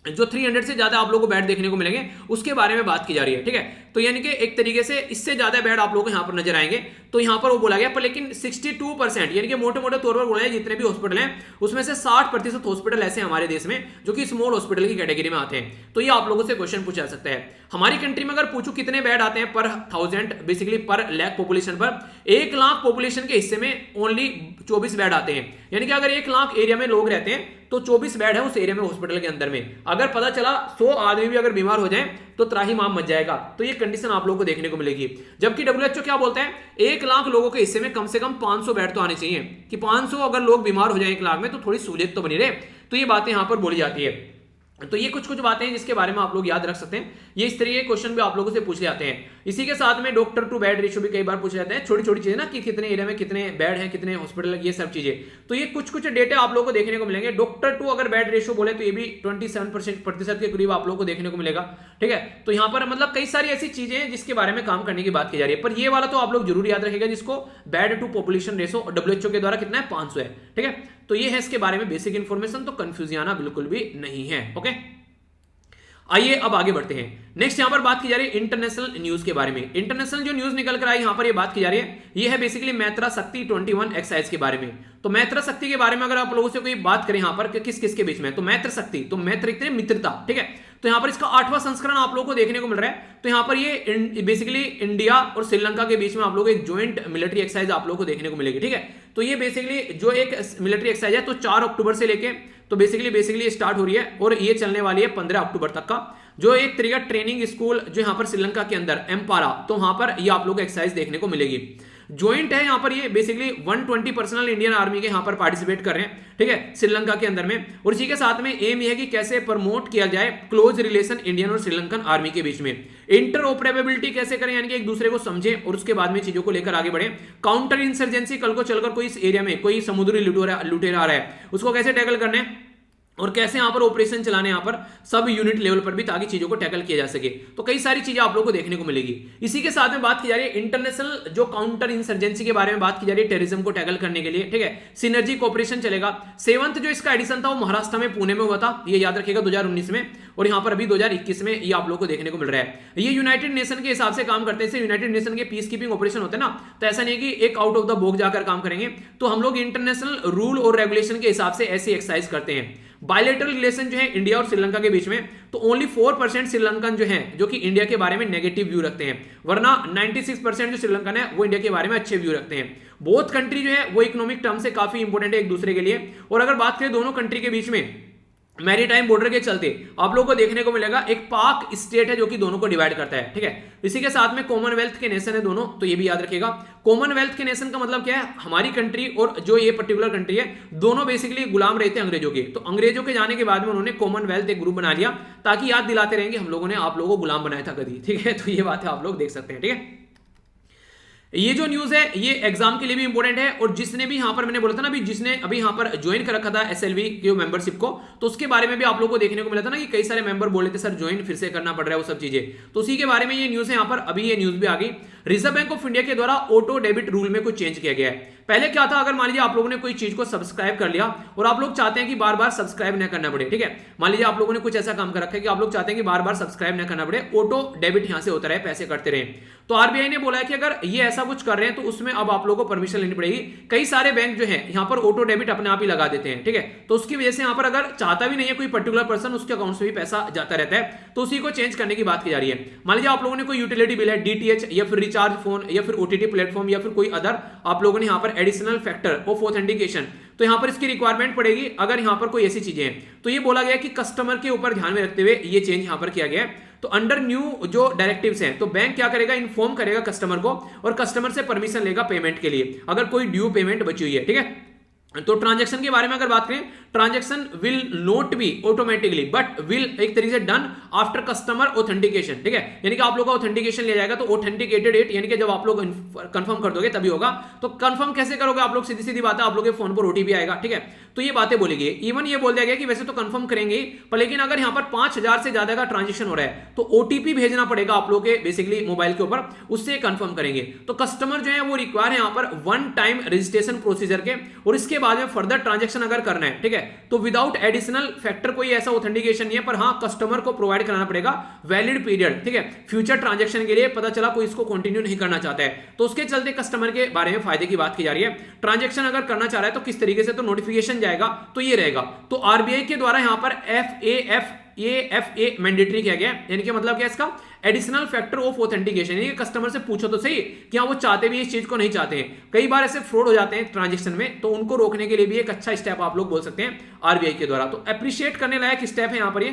जो 300 से ज्यादा आप लोगों को बेड देखने को मिलेंगे उसके बारे में बात की जा रही है, ठीक है। तो यानी कि एक तरीके से इससे ज्यादा बेड आप लोगों को यहां पर नजर आएंगे, तो यहां पर वो बोला गया। पर लेकिन 62% यानी कि मोटे मोटे तौर पर बोला है जितने भी हॉस्पिटल हैं उसमें से 60% हॉस्पिटल ऐसे हमारे देश में जो कि स्मॉल हॉस्पिटल की कैटेगरी में आते हैं। तो ये आप लोगों से क्वेश्चन पूछा सकता है। हमारी कंट्री में अगर पूछूं कितने बेड आते हैं पर 1000 बेसिकली पर लाख पॉपुलेशन पर, 1 लाख पॉपुलेशन के हिस्से में ओनली 24 बेड आते हैं, यानी कि अगर 1 लाख एरिया में लोग रहते हैं तो 24 बेड है उस एरिया में हॉस्पिटल के अंदर में। अगर पता चला 100 आदमी भी अगर बीमार हो जाए तो त्राहिमाम मच जाएगा। तो ये कंडीशन आप लोगों को देखने को मिलेगी। जबकि WHO क्या बोलता है, 1 लाख लोगों के हिस्से में कम से कम 500 बेड तो आने चाहिए, कि 500 अगर लोग बीमार हो जाए 1 लाख में तो थोड़ी सहूलियत तो बनी रहे। तो ये बातें यहां पर बोली जाती है। तो ये कुछ बातें हैं जिसके बारे में आप लोग याद रख सकते हैं। ये इस तरह के क्वेश्चन भी आप लोगों से पूछ जाते हैं। इसी के साथ में डॉक्टर टू बेड रेशियो भी कई बार पूछ जाते हैं, छोटी छोटी चीजें ना, कि कितने एरिया में कितने बेड हैं, कितने हॉस्पिटल, ये सब चीजें। तो ये कुछ डेटा आप लोगों को देखने को मिलेंगे। डॉक्टर टू अगर बेड रेशियो बोले तो ये भी 27% के करीब आप लोगों को देखने को मिलेगा। ठीक है, तो यहाँ पर मतलब कई सारी ऐसी चीजें हैं जिसके बारे में काम करने की बात की जा रही है। पर ये वाला तो आप लोग जरूर याद रखेगा, जिसको bed to population ratio WHO के द्वारा कितना है, 500 है। ठीक है, तो ये है इसके बारे में बेसिक इंफॉर्मेशन, तो कंफ्यूजन आना बिल्कुल भी नहीं है। ओके, आइए अब आगे बढ़ते हैं। नेक्स्ट यहां पर बात की जा रही है इंटरनेशनल न्यूज के बारे में। इंटरनेशनल जो न्यूज निकल कर आई यहां पर ये बात की जा रही है, ये है बेसिकली मैत्रा शक्ति 21 एक्सरसाइज के बारे में। तो मैत्रा शक्ति के बारे में अगर आप लोगों से कोई बात करें यहां पर कि किस किस के बीच में, तो मैत्र शक्ति, तो मैत्र इतने मित्रता। ठीक है, तो यहां पर इसका 8वां संस्करण आप लोगों को देखने को मिल रहा है। तो यहां पर ये बेसिकली इंडिया और श्रीलंका के बीच में आप लोग एक ज्वाइंट मिलिट्री एक्सरसाइज आप लोगों को देखने को मिलेगी। ठीक है, तो ये बेसिकली जो एक मिलिट्री एक्सरसाइज है, तो 4 अक्टूबर से लेके तो बेसिकली स्टार्ट हो रही है और ये चलने वाली है 15 अक्टूबर तक का। जो एक तरीका ट्रेनिंग स्कूल जो यहाँ पर श्रीलंका के अंदर एम्पारा, तो वहां पर ये आप लोग को एक्सरसाइज देखने को मिलेगी। ज्वाइंट है यहाँ पर, ये बेसिकली 120 पर्सनल इंडियन आर्मी के यहाँ पर पार्टिसिपेट कर रहे हैं। ठीक है, श्रीलंका के अंदर में। और इसी के साथ में एम ये है कि कैसे प्रमोट किया जाए क्लोज रिलेशन इंडियन और श्रीलंकन आर्मी के बीच में। इंटरऑपरेबिलिटी कैसे करें, यानी कि एक दूसरे को समझें और उसके बाद में चीजों को लेकर आगे बढ़े। काउंटर इंसर्जेंसी, कल को चलकर कोई इस एरिया में कोई समुद्री लुटेरा आ रहा है, उसको कैसे टैकल करना है और कैसे यहां पर ऑपरेशन चलाने यहां पर सब यूनिट लेवल पर भी, ताकि चीजों को टैकल किया जा सके। तो कई सारी चीजें आप लोगों को देखने को मिलेगी। इसी के साथ में बात की जा रही है इंटरनेशनल जो काउंटर इंसर्जेंसी के बारे में बात की जा रही है, टेररिज्म को टैकल करने के लिए। ठीक है, सिनर्जी कोऑपरेशन चलेगा। 7th जो इसका एडिशन था वो महाराष्ट्र में पुणे में हुआ था, ये याद रखिएगा 2019 में। और यहां पर अभी 2021 में ये आप लोगों को देखने को मिल रहा है। ये यूनाइटेड नेशन के हिसाब से काम करते हैं। यूनाइटेड नेशन के पीस कीपिंग ऑपरेशन होते हैं ना, तो ऐसा नहीं कि एक आउट ऑफ द बॉक्स जाकर काम करेंगे। तो हम लोग इंटरनेशनल रूल और रेगुलेशन के हिसाब से ऐसी एक्सरसाइज करते हैं। बायलैटरल रिलेशन जो है इंडिया और श्रीलंका के बीच में, तो ओनली 4% श्रीलंकन जो है जो कि इंडिया के बारे में नेगेटिव व्यू रखते हैं, वरना 96% जो श्रीलंकन है वो इंडिया के बारे में अच्छे व्यू रखते हैं। बोथ कंट्री जो है वो इकोनॉमिक टर्म से काफी इंपॉर्टेंट है एक दूसरे के लिए। और अगर बात करें दोनों कंट्री के बीच में मैरीटाइम बॉर्डर के चलते आप लोगों को देखने को मिलेगा एक पाक स्टेट है जो कि दोनों को डिवाइड करता है। ठीक है, इसी के साथ में कॉमनवेल्थ के नेशन है दोनों, तो ये भी याद रखिएगा। कॉमनवेल्थ के नेशन का मतलब क्या है, हमारी कंट्री और जो ये पर्टिकुलर कंट्री है, दोनों बेसिकली गुलाम रहते हैं अंग्रेजों के। तो अंग्रेजों के जाने के बाद में उन्होंने कॉमनवेल्थ एक ग्रुप बना लिया, ताकि याद दिलाते रहेंगे हम लोगों ने आप लोगों को गुलाम बनाया था कभी। ठीक है, तो ये बात है आप लोग देख सकते हैं। ठीक है, ये जो न्यूज है ये एग्जाम के लिए भी इंपॉर्टेंट है। और जिसने भी यहां पर मैंने बोला था ना, अभी जिसने अभी यहां पर ज्वाइन कर रखा था SLV की मेंबरशिप को, तो उसके बारे में भी आप लोगों को देखने को मिला था ना कि कई सारे मेंबर बोले थे सर ज्वाइन फिर से करना पड़ रहा है वो सब चीजें। तो उसी के बारे में ये न्यूज है यहां पर, अभी ये न्यूज भी आ गई। रिजर्व बैंक ऑफ इंडिया के द्वारा ऑटो डेबिट रूल में कुछ चेंज किया गया है। पहले क्या था, अगर मान लीजिए आप लोगों ने कोई चीज को सब्सक्राइब कर लिया और आप लोग चाहते हैं कि बार बार सब्सक्राइब न करना पड़े। ठीक है, मान लीजिए आप लोगों ने कुछ ऐसा काम कर रखा है कि आप लोग चाहते हैं कि बार बार सब्सक्राइब न करना पड़े, ऑटो डेबिट यहां से होता रहे, पैसे कटते रहे। तो RBI ने बोला है कि अगर ये ऐसा कुछ कर रहे हैं तो उसमें अब आप लोगों को परमिशन लेनी पड़ेगी। कई सारे बैंक जो है यहाँ पर ऑटो डेबिट अपने आप ही लगा देते हैं। ठीक है, तो उसकी वजह से यहाँ पर अगर चाहता भी नहीं है कोई पर्टिकुलर पर्सन, उसके अकाउंट से भी पैसा जाता रहता है। तो उसी को चेंज करने की बात की जा रही है। मान लीजिए आप लोगों ने कोई यूटिलिटी बिल है, DTH या फिर रिचार्ज फोन या फिर OTT प्लेटफॉर्म या फिर कोई अदर, आप लोगों ने यहाँ पर एडिशनल फैक्टर ऑफ ऑथेंटिकेशन, तो यहां पर इसकी रिक्वायरमेंट पड़ेगी अगर यहां पर कोई ऐसी चीजें हैं। तो ये बोला गया कि कस्टमर के ऊपर ध्यान में रखते हुए ये चेंज यहां पर किया गया है। तो अंडर न्यू जो डायरेक्टिव्स हैं, तो बैंक क्या करेगा, इन्फॉर्म करेगा कस्टमर को और कस्टमर से परमिशन लेगा पेमेंट के लिए अगर कोई ड्यू पेमेंट बची हुई है। ठीक है, तो ट्रांजैक्शन के बारे में अगर बात करें, transaction will not be automatically but will एक तरीके से डन आफ्टर कस्टमर ऑथेंटिकेशन। ठीक है, यानी कि आप लोग का ऑथेंटिकेशन लिया जाएगा, तो ऑथेंटिकेटेड इट यानी कि जब आप लोग कंफर्म कर दोगे तभी होगा। तो कंफर्म कैसे करोगे आप लोग, सीधी सीधी बात है, आप लोग के फोन पर OTP आएगा। ठीक है, तो ये बातें बोली गई। इवन ये बोल दिया गया कि वैसे तो कंफर्म करेंगे, पर लेकिन अगर यहाँ पर 5000 से ज्यादा का ट्रांजेक्शन हो रहा है तो OTP भेजना पड़ेगा आप लोग के बेसिकली मोबाइल के ऊपर, उससे कंफर्म करेंगे। तो कस्टमर जो है वो रिक्वायर है यहाँ पर 1 टाइम रजिस्ट्रेशन प्रोसीजर के, और इसके बाद में फर्दर ट्रांजेक्शन अगर करना है, ठीक है, तो विदाउट एडिशनल फैक्टर कोई ऐसा ऑथेंटिकेशन नहीं है, पर हाँ कस्टमर को प्रोवाइड कराना पड़ेगा वैलिड पीरियड। ठीक है, फ्यूचर ट्रांजेक्शन के लिए पता चला कोई इसको कंटिन्यू नहीं करना चाहता है, तो उसके चलते कस्टमर के बारे में फायदे की बात की जा रही है। ट्रांजेक्शन अगर करना चाह रहा है तो किस तरीके से, तो नोटिफिकेशन जाएगा, तो ये रहेगा। तो RBI के द्वारा यहां पर FAF ये FA मैंडेटरी किया गया है, यानी कि मतलब क्या है इसका, एडिशनल फैक्टर ऑफ ऑथेंटिकेशन, यानी कि कस्टमर से पूछो तो सही कि हाँ वो चाहते भी इस चीज को नहीं चाहते हैं। कई बार ऐसे फ्रॉड हो जाते हैं ट्रांजेक्शन में, तो उनको रोकने के लिए भी एक अच्छा स्टेप आप लोग बोल सकते हैं RBI के द्वारा। तो अप्रिशिएट करने लायक स्टेप है यहाँ पर ये।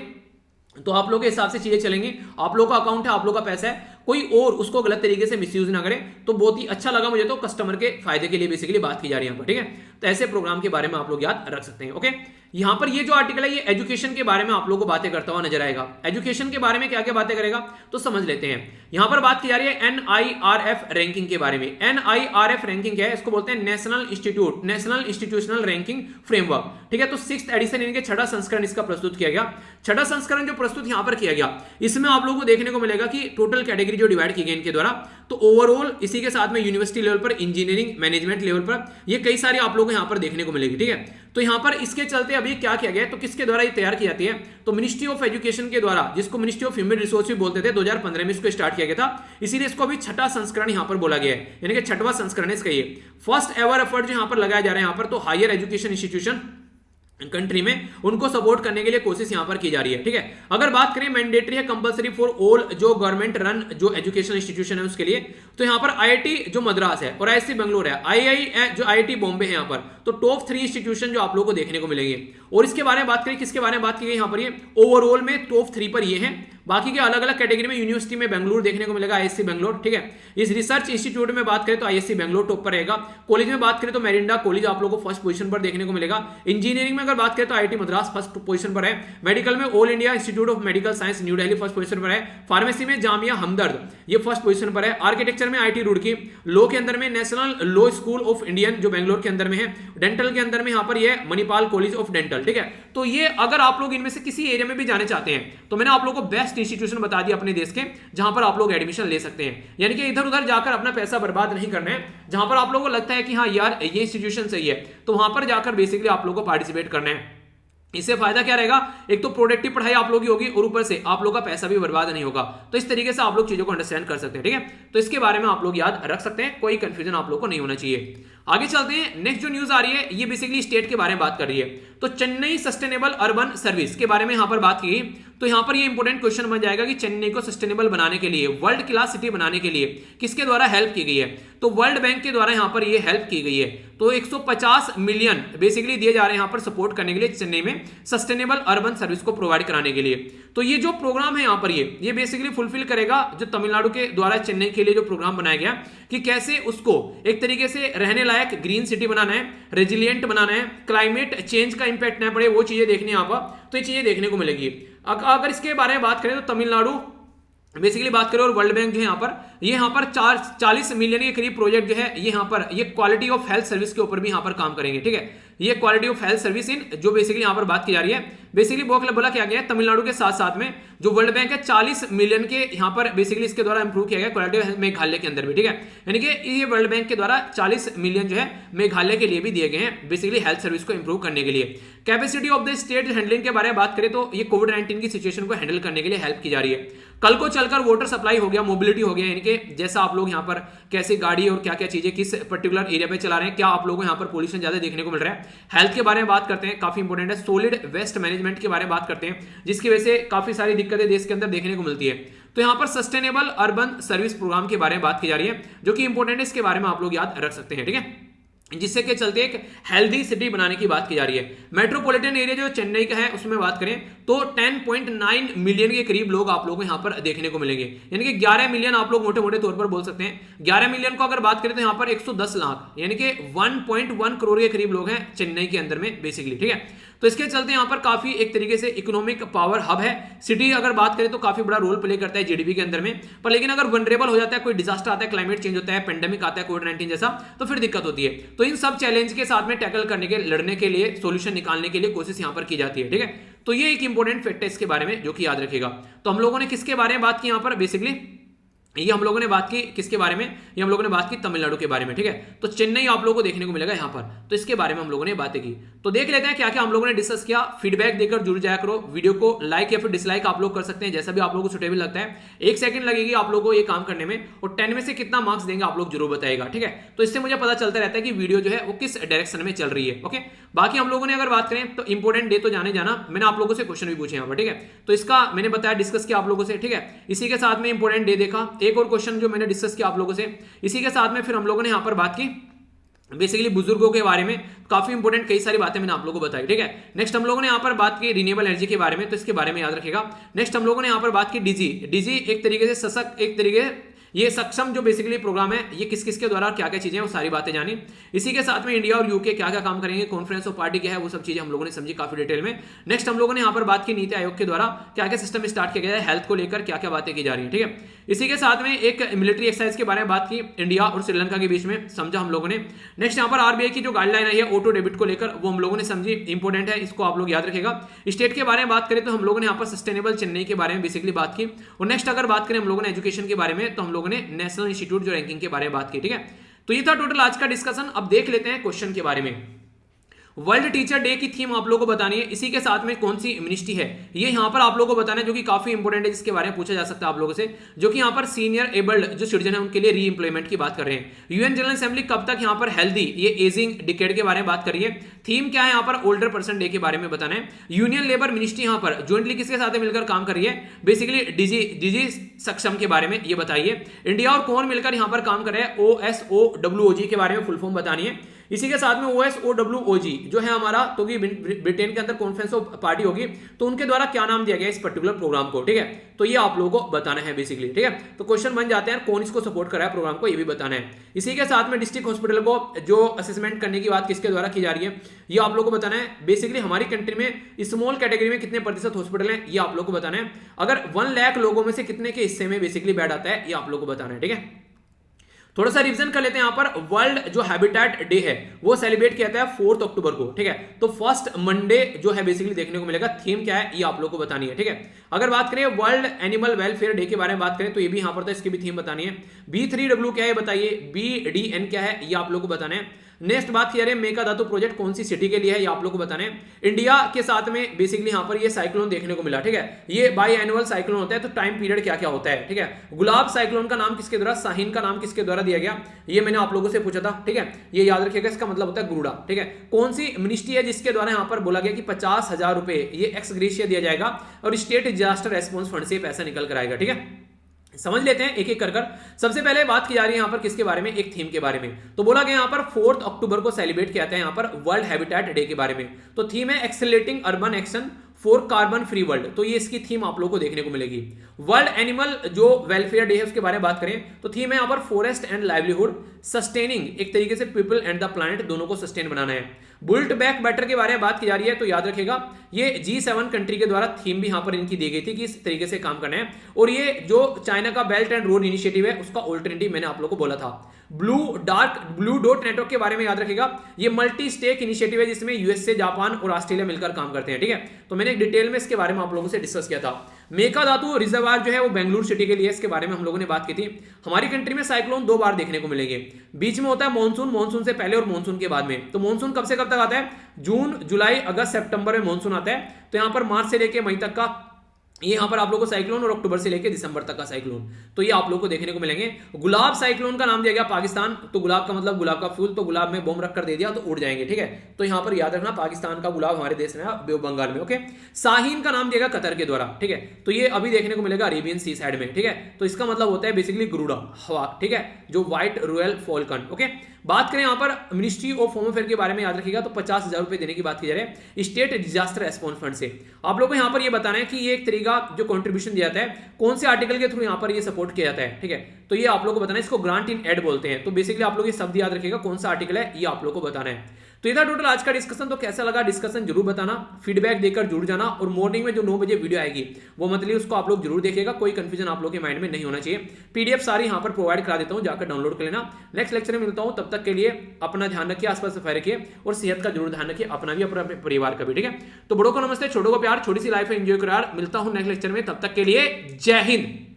तो आप लोग के हिसाब से चीजें चलेंगी, आप लोग का अकाउंट है, आप लोग का पैसा है, कोई और उसको गलत तरीके से मिसयूज ना करे। तो बहुत ही अच्छा लगा मुझे, तो कस्टमर के फायदे के लिए बेसिकली बात की जा रही है यहाँ पर, ठीक है। तो ऐसे प्रोग्राम के बारे में आप लोग याद रख सकते हैं, ओके। यहाँ पर ये जो आर्टिकल है ये एजुकेशन के बारे में आप लोगों को बातें करता हुआ नजर आएगा। एजुकेशन के बारे में क्या क्या बातें करेगा तो समझ लेते हैं। यहाँ पर बात की जा रही है NIRF रैंकिंग के बारे में। NIRF रैंकिंग क्या है, इसको बोलते हैं नेशनल इंस्टीट्यूशनल रैंकिंग फ्रेमवर्क, ठीक है। तो 6th एडिशन, इनके 6वां संस्करण इसका प्रस्तुत किया गया। 6वां संस्करण जो प्रस्तुत यहाँ पर किया गया, इसमें आप लोगों को देखने को मिलेगा कि टोटल कैटेगरी जो डिवाइड की गई इनके द्वारा, तो ओवरऑल इसी के साथ में यूनिवर्सिटी लेवल पर, इंजीनियरिंग मैनेजमेंट लेवल पर, ये कई सारी आप लोगों को यहाँ पर देखने को मिलेगी, ठीक है। तो यहाँ पर इसके चलते अभी क्या किया गया है, तो किसके द्वारा ये तैयार की जाती है, तो मिनिस्ट्री ऑफ एजुकेशन के द्वारा, जिसको मिनिस्ट्री ऑफ ह्यूमन रिसोर्स भी बोलते थे, 2015 में इसको स्टार्ट किया गया था, इसीलिए इसको अभी 6वां संस्करण यहाँ पर बोला गया है, यानी कि 6वां संस्करण है इसका। ये फर्स्ट एवर एफर्ट जो यहाँ पर लगाया जा रहा है यहाँ पर, तो हायर एजुकेशन इंस्टीट्यूशन कंट्री में उनको सपोर्ट करने के लिए कोशिश यहां पर की जा रही है, ठीक है। अगर बात करें मैंडेटरी है कंपलसरी फॉर ऑल जो गवर्नमेंट रन जो एजुकेशन इंस्टीट्यूशन है उसके लिए, तो यहां पर IIT जो मद्रास है और IISc बेंगलोर है, II जो IIT बॉम्बे है यहां पर, तो टॉप 3 इंस्टीट्यूशन जो आप लोगों को देखने को मिलेंगे। और इसके बारे में बात करें, किसके बारे में बात की गई यहां पर, ये ओवरऑल में टॉप 3 पर ये है। बाकी के अलग अलग कैटेगरी में यूनिवर्सिटी में बेंगलुरु देखने को मिलेगा, IISc बेंगलोर, ठीक है। इस रिसर्च इंस्टीट्यूट में बात करें तो IISc बेंगलोर टॉप पर रहेगा। कॉलेज में बात करें तो मेरिंडा कॉलेज आप लोगों को फर्स्ट पोजीशन पर देखने को मिलेगा। इंजीनियरिंग में अगर बात करें तो IIT मद्रास फर्स्ट पोजीशन पर है। मेडिकल में all India institute of medical science new Delhi first position पर है। फार्मेसी में जामिया हमदर्द ये फर्स्ट पोजीशन पर है। आर्किटेक्चर में IIT रुड़की। लॉ के अंदर में national law school of Indian जो बेंगलोर के अंदर में है। डेंटल के अंदर में यहाँ पर ये मणिपाल कॉलेज ऑफ डेंटल, ठीक है। तो ये अगर आप लोग इनमें से किसी एरिया में भी जाने चाहते हैं तो मैंने आप लोगों को बेस्ट इंस्टीट्यूशन बता दिया अपने देश के, जहां पर आप लोग एडमिशन ले सकते हैं। यानी कि इधर उधर जाकर अपना पैसा बर्बाद नहीं करना है। जहां पर आप लोगों को लगता है कि हाँ यार ये इंस्टीट्यूशन सही है, तो वहां पर जाकर बेसिकली आप लोगों को पार्टिसिपेट करना है। इससे फायदा क्या रहेगा, एक तो प्रोडक्टिव पढ़ाई आप लोग की होगी और ऊपर से आप लोग का पैसा भी बर्बाद नहीं होगा। तो इस तरीके से आप लोग चीजों को अंडरस्टैंड कर सकते हैं, ठीक है। तो इसके बारे में आप लोग याद रख सकते हैं, कोई कंफ्यूजन आप लोग को नहीं होना चाहिए। आगे चलते हैं, नेक्स्ट जो न्यूज आ रही है ये बेसिकली स्टेट के बारे में बात कर रही है। तो चेन्नई सस्टेनेबल अर्बन सर्विस के बारे में यहां पर बात की। तो यहां पर ये इंपॉर्टेंट क्वेश्चन बन जाएगा कि चेन्नई को सस्टेनेबल बनाने के लिए, वर्ल्ड क्लास सिटी बनाने के लिए किसके द्वारा हेल्प की गई है, तो वर्ल्ड बैंक के द्वारा यहां पर ये हेल्प की गई है। तो 150 मिलियन बेसिकली दिए जा रहे हैं यहां पर सपोर्ट करने के लिए चेन्नई में सस्टेनेबल अर्बन सर्विस को प्रोवाइड कराने के लिए। तो ये जो प्रोग्राम है यहां पर ये बेसिकली फुलफिल करेगा जो तमिलनाडु के द्वारा चेन्नई के लिए जो प्रोग्राम बनाया गया कि कैसे उसको एक तरीके से रहने लायक ग्रीन सिटी बनाना है, रेजिलियंट बनाना है, क्लाइमेट चेंज का इंपैक्ट ना पड़े, वो चीजें देखनी है यहाँ पर। तो ये चीजें देखने को मिलेगी। अगर इसके बारे में बात करें तो तमिलनाडु बेसिकली बात करें और वर्ल्ड बैंक जो है यहाँ पर 40 मिलियन के करीब प्रोजेक्ट जो है ये यहाँ पर ये क्वालिटी ऑफ हेल्थ सर्विस के ऊपर भी यहाँ पर काम करेंगे, ठीक है। ये quality of health service in जो बेसिकली यहाँ पर बात की जा रही है, बेसिकली बोला क्या गया है तमिलनाडु के साथ साथ में जो वर्ल्ड बैंक है 40 मिलियन के यहाँ पर बेसिकली इसके द्वारा इंप्रूव किया गया क्वालिटी ऑफ मेघालय के अंदर भी, ठीक है। यानी कि ये वर्ल्ड बैंक के द्वारा 40 मिलियन जो है मेघालय के लिए भी दिए गए हैं बेसिकली हेल्थ सर्विस को इंप्रूव करने के लिए। Capacity of the state handling के बारे में बात करें तो ये कोविड-19 की सिचुएशन को हैंडल करने के लिए हेल्प की जा रही है। कल को चलकर वाटर सप्लाई हो गया, मोबिलिटी हो गया, यानी कि जैसा आप लोग यहाँ पर कैसे गाड़ी और क्या क्या चीजें किस पर्टिकुलर एरिया पे चला रहे हैं, क्या आप लोगों को यहाँ पर पोल्यूशन ज्यादा देखने को मिल रहा है। हेल्थ के बारे में बात करते हैं, काफी इंपॉर्टेंट है। सॉलिड वेस्ट मैनेजमेंट के बारे में बात करते हैं, जिसकी वजह से काफी सारी दिक्कतें देश के अंदर देखने को मिलती है। तो यहाँ पर सस्टेनेबल अर्बन सर्विस प्रोग्राम के बारे में बात की जा रही है जो कि इंपॉर्टेंट है, इसके बारे में आप लोग याद रख सकते हैं, ठीक है। जिससे के चलते एक हेल्दी सिटी बनाने की बात की जा रही है। मेट्रोपॉलिटन एरिया जो चेन्नई का है उसमें बात करें तो 10.9 मिलियन के करीब लोग आप लोगों को यहाँ पर देखने को मिलेंगे, यानी कि 11 मिलियन आप लोग मोटे मोटे तौर पर बोल सकते हैं। 11 मिलियन को अगर बात करें तो यहाँ पर 110 लाख यानी कि 1.1 करोड़ के करीब लोग हैं चेन्नई के अंदर में बेसिकली, ठीक है। तो इसके चलते यहाँ पर काफी एक तरीके से इकोनॉमिक पावर हब है। सिटी अगर बात करें तो काफी बड़ा रोल प्ले करता है जीडीपी के अंदर में, पर लेकिन अगर वनरेबल हो जाता है, कोई डिजास्टर आता है, क्लाइमेट चेंज होता है, पेंडेमिक आता है कोविड-19 जैसा, तो फिर दिक्कत होती है। तो इन सब चैलेंज के साथ में टैकल करने के, लड़ने के लिए, सोल्यूशन निकालने के लिए कोशिश यहाँ पर की जाती है, ठीक है। तो ये एक इंपॉर्टेंट फैक्ट है इसके बारे में जो कि याद रखेगा। तो हम लोगों ने किसके बारे में बात की यहाँ पर बेसिकली ये हम लोगों ने बात की किसके बारे में, ये हम लोगों ने बात की तमिलनाडु के बारे में, ठीक है। तो चेन्नई आप लोगों को देखने को मिलेगा यहाँ पर, तो इसके बारे में हम लोगों ने बातें की। तो देख लेते हैं क्या क्या हम लोगों ने डिस्कस किया। फीडबैक देकर जुड़ जाया करो, वीडियो को लाइक या फिर डिसलाइक आप लोग कर सकते हैं, जैसा भी आप लोगों को सुटेबल लगता है। 1 सेकंड लगेगी आप लोगों को ये काम करने में, और 10 में से कितना मार्क्स देंगे आप लोग जरूर बताएगा, ठीक है। तो इससे मुझे पता चलता रहता है कि वीडियो जो है वो किस डायरेक्शन में चल रही है, ओके। बाकी हम लोगों ने अगर बात करें तो इंपॉर्टेंट डे तो जाने जाना, मैंने आप लोगों से क्वेश्चन भी पूछे यहाँ पर, ठीक है। तो इसका मैंने बताया, डिस्कस किया आप लोगों से, ठीक है। इसी के साथ में इंपॉर्टेंट डे देखा, एक और क्वेश्चन जो मैंने डिस्कस किया आप लोगों से। इसी के साथ में फिर हम लोगों ने यहाँ पर बात की बेसिकली बुजुर्गों के बारे में, काफी इंपॉर्टेंट कई सारी बातें मैंने आप लोगों को बताई, ठीक है। नेक्स्ट हम लोगों ने यहाँ पर बात की रिन्यूएबल एनर्जी के बारे में, तो इसके बारे में याद रखिएगा। नेक्स्ट हम लोगों ने यहाँ पर बात की डीजी एक तरीके से सशक्त, एक तरीके ये सक्षम जो बेसिकली प्रोग्राम है, ये किस किस के द्वारा क्या क्या चीजें हैं वो सारी बातें जानी। इसी के साथ में इंडिया और यूके क्या क्या काम करेंगे, कॉन्फ्रेंस ऑफ पार्टी क्या है, वो सब चीजें हम लोगों ने समझी काफी डिटेल में। नेक्स्ट हम लोगों ने यहाँ पर बात की नीति आयोग के द्वारा क्या क्या सिस्टम स्टार्ट किया गया है, हेल्थ को लेकर क्या क्या बातें की जा रही है, ठीक है। इसी के साथ में एक मिलिट्री एक्सरसाइज के बारे में बात की इंडिया और श्रीलंका के बीच में, समझा हम लोगों ने। नेक्स्ट यहाँ पर आरबीआई की जो गाइडलाइन आई है ऑटो डेबिट को लेकर, वो हम लोगों ने समझी, इंपॉर्टेंट है, इसको आप लोग याद रखेगा। स्टेट के बारे में बात करें तो हम लोगों ने यहाँ पर सस्टेनेबल चेन्नई के बारे में बेसिकली बात की। और नेक्स्ट अगर बात करें हम लोगों ने एजुकेशन के बारे में, तो हम लोगों ने नेशनल इंस्टीट्यूट जो रैंकिंग के बारे में बात की, ठीक है। तो ये था टोटल आज का डिस्कशन। अब देख लेते हैं क्वेश्चन के बारे में। वर्ल्ड टीचर डे की थीम आप लोगों को बतानी है, इसी के साथ में कौन सी मिनिस्ट्री है ये यहाँ पर आप लोगों को बताना है, जो कि काफी इंपॉर्टेंट है, जिसके बारे में पूछा जा सकता है आप लोगों से, जो कि यहाँ पर सीनियर एबल्ड जो सिटीजन है उनके लिए री इंप्लॉयमेंट की बात कर रहे हैं। यूएन जनरल असेंबली कब तक यहाँ पर हेल्दी ये एजिंग डिकेड के बारे में बात करिए। थीम क्या है यहाँ पर, ओल्डर पर्सन डे के बारे में बताना है। यूनियन लेबर मिनिस्ट्री यहाँ पर ज्वाइंटली किसके साथ मिलकर काम कर रही है, बेसिकली डीजी सक्षम के बारे में ये बताइए। इंडिया और कौन मिलकर यहाँ पर काम कर रहे हैं, OSOWOG के बारे में फुल फॉर्म बतानी है। इसी के साथ में OSOWOG जो है हमारा, तो ब्रिटेन के अंदर कॉन्फ्रेंस ऑफ पार्टी होगी, तो उनके द्वारा क्या नाम दिया गया इस पर्टिकुलर प्रोग्राम को, ठीक है। तो ये आप लोगों को बताना है बेसिकली, ठीक है। तो क्वेश्चन बन जाते हैं कौन इसको सपोर्ट कर रहा है प्रोग्राम को, ये भी बताना है। इसी के साथ में डिस्ट्रिक्ट हॉस्पिटल को जो असेसमेंट करने की बात किसके द्वारा की जा रही है, ये आप लोगों को बताना है। बेसिकली हमारी कंट्री में स्मॉल कैटेगरी में कितने प्रतिशत हॉस्पिटल है, ये आप लोगों को बताना है। अगर 1 लाख लोगों में से कितने के हिस्से में बेसिकली बेड आता है, ये आप लोगों को बताना है, ठीक है। थोड़ा सा रिवीजन कर लेते हैं यहाँ पर। वर्ल्ड जो हैबिटेट डे है वो सेलिब्रेट किया जाता है 4 अक्टूबर को, ठीक है। तो फर्स्ट मंडे जो है बेसिकली देखने को मिलेगा। थीम क्या है ये आप लोग को बतानी है, ठीक है। अगर बात करें वर्ल्ड एनिमल वेलफेयर डे के बारे में बात करें तो ये भी यहाँ पर, तो इसकी भी थीम बतानी है। B3W क्या है बताइए, BDN क्या है ये आप लोग को बताना है। नेक्स्ट बात की जा रही है मेकाधातु प्रोजेक्ट कौन सी सिटी के लिए है, ये आप लोग को बताना है। इंडिया के साथ में बेसिकली यहाँ पर ये साइक्लोन देखने को मिला, ठीक है। ये बाई एनुअल साइक्लोन होता है, तो टाइम पीरियड क्या क्या होता है, ठीक है। गुलाब साइक्लोन का नाम किसके द्वारा, शाहीन का नाम किसके द्वारा दिया गया, ये मैंने आप लोगों से पूछा था, ठीक है। ये याद रखिएगा, इसका मतलब होता है गुरुड़ा, ठीक है। कौन सी मिनिस्ट्री है जिसके द्वारा यहाँ पर बोला गया कि 50,000 रुपए ये एक्स ग्रेशिया दिया जाएगा और स्टेट डिजास्टर रेस्पॉन्स फंड से पैसा निकल कर आएगा, ठीक है। समझ लेते हैं एक एक कर। सबसे पहले बात की जा रही है यहाँ पर किसके बारे में, एक थीम के बारे में। तो बोला गया यहाँ पर 4 अक्टूबर को सेलिब्रेट किया जाता है यहाँ पर वर्ल्ड हैबिटेट डे के बारे में। तो थीम है accelerating urban action for carbon free world, तो ये इसकी थीम आप लोगों को देखने को मिलेगी। वर्ल्ड एनिमल जो वेलफेयर डे है उसके बारे में बात करें तो थीम है यहाँ पर फॉरेस्ट एंड लाइवलीहुड सस्टेनिंग, एक तरीके से पीपल एंड द प्लैनेट दोनों को सस्टेन बनाना है। बुल्ट बैक बेटर के बारे में बात की जा रही है, तो याद रखेगा ये G7 कंट्री के द्वारा थीम भी यहाँ पर इनकी दी गई थी कि इस तरीके से काम करना है। और ये जो चाइना का बेल्ट एंड रोड इनिशिएटिव है उसका ऑल्टरनेटिव मैंने आप लोगों को बोला था। ब्लू डॉट नेटवर्क के बारे में याद रखेगा, ये मल्टी स्टेक इनिशिएटिव है जिसमें यूएसए, जापान और ऑस्ट्रेलिया मिलकर काम करते हैं, ठीक है। तो मैंने एक डिटेल में इसके बारे में आप लोगों से डिस्कस किया था। मेकाधातु रिजर्वायर जो है वो बेंगलुरु सिटी के लिए, इसके बारे में हम लोगों ने बात की थी। हमारी कंट्री में साइक्लोन 2 बार देखने को मिलेंगे, बीच में होता है मॉनसून से पहले और मॉनसून के बाद में। तो मॉनसून कब से कब तक आता है, जून, जुलाई, अगस्त, सितंबर में मॉनसून आता है। तो यहाँ पर मार्च से लेकर मई तक का ये यहाँ पर आप लोगों को साइक्लोन, और अक्टूबर से लेकर दिसंबर तक का साइक्लोन, तो ये आप लोगों को देखने को मिलेंगे। गुलाब साइक्लोन का नाम दिया गया पाकिस्तान, तो गुलाब का मतलब गुलाब का फूल, तो गुलाब में बम रख कर दे दिया तो उड़ जाएंगे, ठीक है। तो यहाँ पर याद रखना पाकिस्तान का गुलाब हमारे देश में है, बंगाल में, ओके। शाहीन का नाम दिया गया कतर के द्वारा, ठीक है। तो ये अभी देखने को मिलेगा अरेबियन सी साइड में, ठीक है। तो इसका मतलब होता है बेसिकली गरुड़ा हवा, ठीक है, जो व्हाइट रॉयल फॉल्कन, ओके। बात करें यहाँ पर मिनिस्ट्री ऑफ होम अफेयर के बारे में याद रखिएगा, तो 50,000 रुपए देने की बात की जा रही है स्टेट डिजास्टर रेस्पॉन्स फंड से। आप लोगों को यहाँ पर ये बताना है कि ये एक तरीका जो कंट्रीब्यूशन दिया जाता है कौन से आर्टिकल के थ्रू यहाँ पर ये सपोर्ट किया जाता है, ठीक है। तो ये आप लोग को बताना है, इसको ग्रांट इन एड बोलते हैं। तो बेसिकली आप लोग ये शब्द याद रखिएगा कौन सा आर्टिकल है, ये आप लोग को बताना है। तो ये था टोटल आज का डिस्कशन। तो कैसा लगा डिस्कशन जरूर बताना, फीडबैक देकर जुड़ जाना, और मॉर्निंग में जो 9 बजे वीडियो आएगी वो मतलब उसको आप लोग जरूर देखिएगा, कोई कंफ्यूजन आप लोग के माइंड में नहीं होना चाहिए। पीडीएफ सारी यहाँ पर प्रोवाइड करा देता हूँ, जाकर डाउनलोड कर लेना। नेक्स्ट लेक्चर में मिलता हूँ, तब तक के लिए अपना ध्यान रखिए, आसपास सफाई रखिए और सेहत का जरूर ध्यान रखिए, अपना भी अपने परिवार का भी, ठीक है। तो बड़ों को नमस्ते, छोटों को प्यार, छोटी सी लाइफ एंजॉय करो यार। मिलता हूँ नेक्स्ट लेक्चर में, तब तक के लिए जय हिंद।